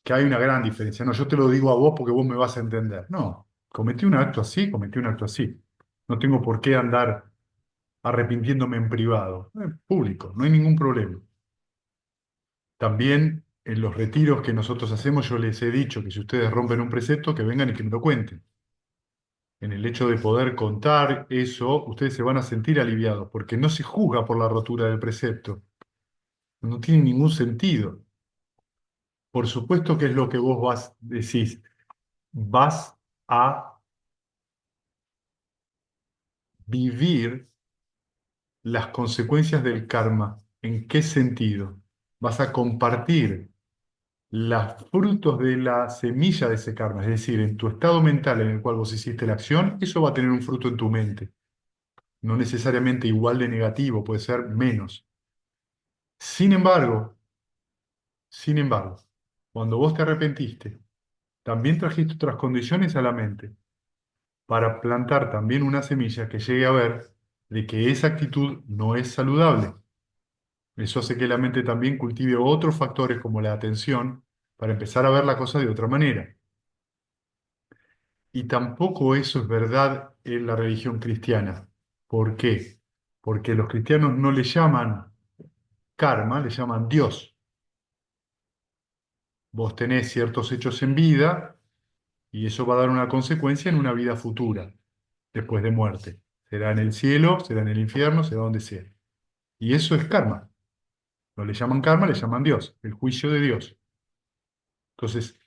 que hay una gran diferencia. No, yo te lo digo a vos porque vos me vas a entender. No, cometí un acto así, cometí un acto así. No tengo por qué andar arrepintiéndome en privado. En público, no hay ningún problema. También en los retiros que nosotros hacemos, yo les he dicho que si ustedes rompen un precepto, que vengan y que me lo cuenten. En el hecho de poder contar eso, ustedes se van a sentir aliviados, porque no se juzga por la rotura del precepto. No tiene ningún sentido. Por supuesto que es lo que decís, vas a vivir las consecuencias del karma. ¿En qué sentido? Vas a compartir los frutos de la semilla de ese karma, es decir, en tu estado mental en el cual vos hiciste la acción, eso va a tener un fruto en tu mente. No necesariamente igual de negativo, puede ser menos. Sin embargo, sin embargo, cuando vos te arrepentiste, también trajiste otras condiciones a la mente para plantar también una semilla que llegue a ver de que esa actitud no es saludable. Eso hace que la mente también cultive otros factores como la atención para empezar a ver la cosa de otra manera. Y tampoco eso es verdad en la religión cristiana. ¿Por qué? Porque los cristianos no le llaman karma, le llaman Dios. Vos tenés ciertos hechos en vida y eso va a dar una consecuencia en una vida futura, después de muerte. Será en el cielo, será en el infierno, será donde sea. Y eso es karma. No le llaman karma, le llaman Dios, el juicio de Dios. Entonces,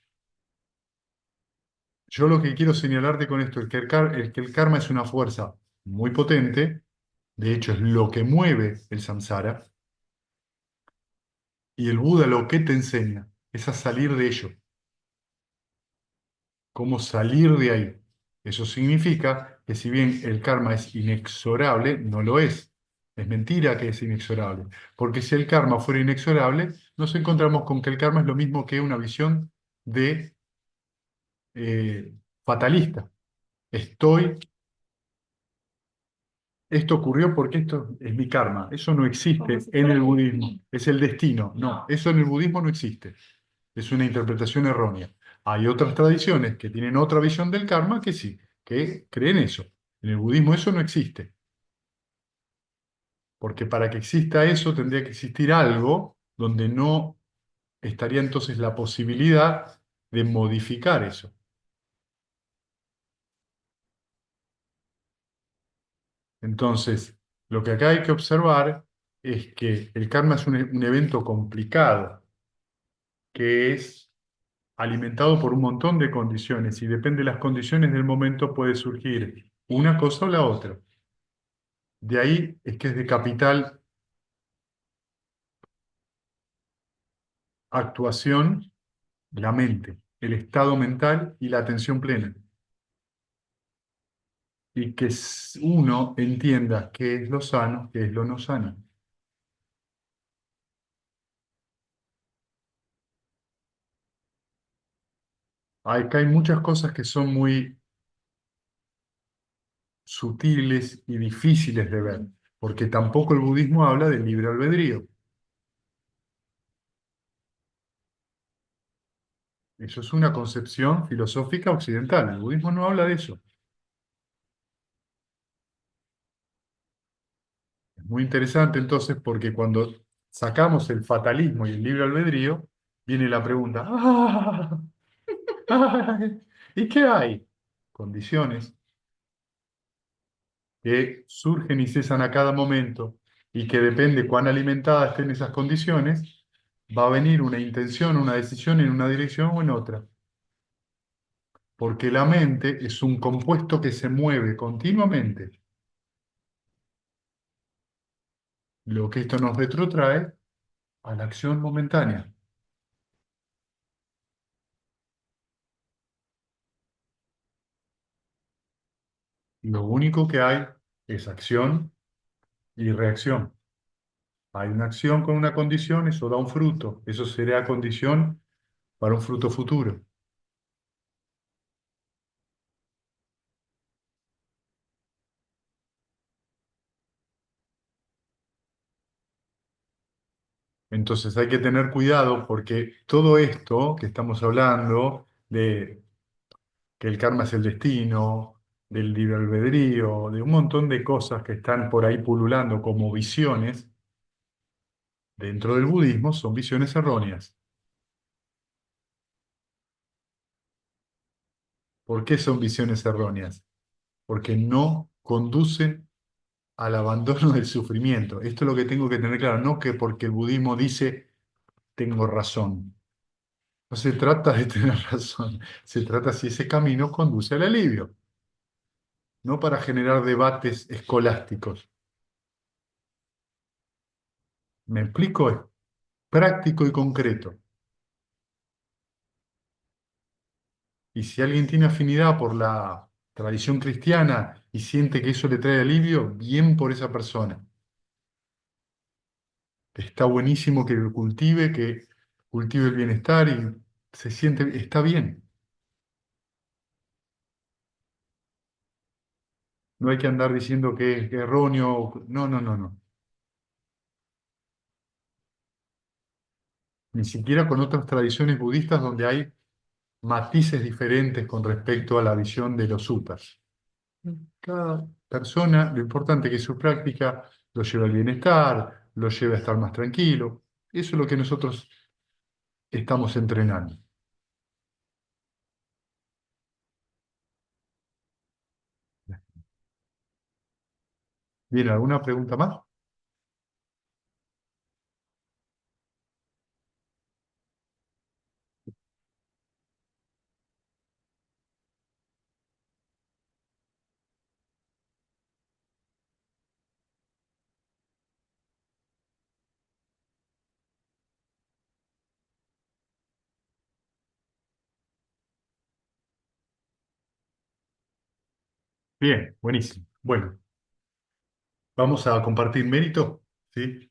yo lo que quiero señalarte con esto es que el karma es una fuerza muy potente, de hecho es lo que mueve el samsara, y el Buda lo que te enseña es a salir de ello, cómo salir de ahí. Eso significa que si bien el karma es inexorable, no lo es. Es mentira que es inexorable, porque si el karma fuera inexorable, nos encontramos con que el karma es lo mismo que una visión de fatalista. Estoy Esto ocurrió porque esto es mi karma. Eso no Como existe si en fuera el el budismo. destino. Es el destino. No, No, eso en el budismo no existe. Es una interpretación errónea. Hay otras tradiciones que tienen otra visión del karma que sí, que creen eso. En el budismo eso no existe, porque para que exista eso tendría que existir algo donde no estaría entonces la posibilidad de modificar eso. Entonces, lo que acá hay que observar es que el karma es un evento complicado, que es alimentado por un montón de condiciones y depende de las condiciones del momento puede surgir una cosa o la otra. De ahí es que es de capital actuación la mente, el estado mental y la atención plena. Y que uno entienda qué es lo sano, qué es lo no sano. Acá hay muchas cosas que son muy sutiles y difíciles de ver, porque tampoco el budismo habla del libre albedrío. Eso es una concepción filosófica occidental. El budismo no habla de eso. Es muy interesante entonces porque cuando sacamos el fatalismo y el libre albedrío, viene la pregunta, ay, ¿y qué hay? Condiciones que surgen y cesan a cada momento y que depende cuán alimentadas estén esas condiciones, va a venir una intención, una decisión en una dirección o en otra. Porque la mente es un compuesto que se mueve continuamente. Lo que esto nos retrotrae a la acción momentánea. Lo único que hay es acción y reacción. Hay una acción con una condición, eso da un fruto. Eso será condición para un fruto futuro. Entonces hay que tener cuidado porque todo esto que estamos hablando de que el karma es el destino, del libre albedrío, de un montón de cosas que están por ahí pululando como visiones, dentro del budismo son visiones erróneas. ¿Por qué son visiones erróneas? Porque no conducen al abandono del sufrimiento. Esto es lo que tengo que tener claro, no que porque el budismo dice tengo razón. No se trata de tener razón, se trata si ese camino conduce al alivio, no para generar debates escolásticos. ¿Me explico? Es práctico y concreto. Y si alguien tiene afinidad por la tradición cristiana y siente que eso le trae alivio, bien por esa persona. Está buenísimo que cultive el bienestar y se siente, está bien. No hay que andar diciendo que es erróneo. No, no, no, no. Ni siquiera con otras tradiciones budistas donde hay matices diferentes con respecto a la visión de los suttas. Cada persona, lo importante es que su práctica lo lleve al bienestar, lo lleve a estar más tranquilo. Eso es lo que nosotros estamos entrenando. Bien, ¿alguna pregunta más? Bien, buenísimo. Bueno, vamos a compartir mérito, ¿sí?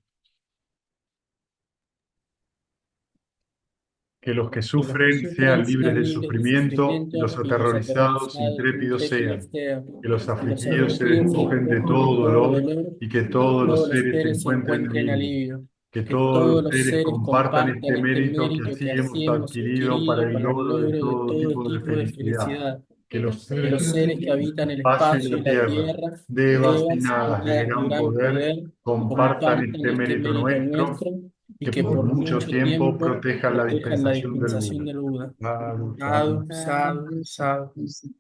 Que los que Que los que sufren sean sufren libres sean del libres de sufrimiento y sufrimiento los y los aterrorizados aterrorizados, intrépidos intrépidos sean. sean. Que los Que los afligidos se afligidos se despojen de despojen de todo todo dolor dolor y que y que todos los todos los seres seres encuentren encuentren alivio. alivio. Que Que todos todos los los seres seres compartan compartan este este mérito que mérito así que hemos así hemos adquirido para adquirido el para el logro de logro de todo todo tipo de tipo de felicidad. felicidad. que los que los seres que habitan el espacio espacio y y la la tierra, tierra, devas y devas y nadas de nadas de gran gran poder, poder, compartan compartan este este mérito mérito nuestro, nuestro y que que por por mucho mucho tiempo tiempo protejan la protejan la dispensación del dispensación Buda. del Buda. Sadhu, sadhu. Sadhu, sadhu, sadhu.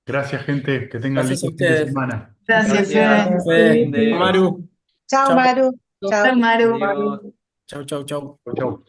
Gracias, gente. Que tengan Gracias a lindo fin de ustedes. semana. Gracias, Gracias, Fede. Fede, fin de. Maru, Chao, chau, Maru. Chao, Maru. Adiós. chau, chau, chau. Chau, chau.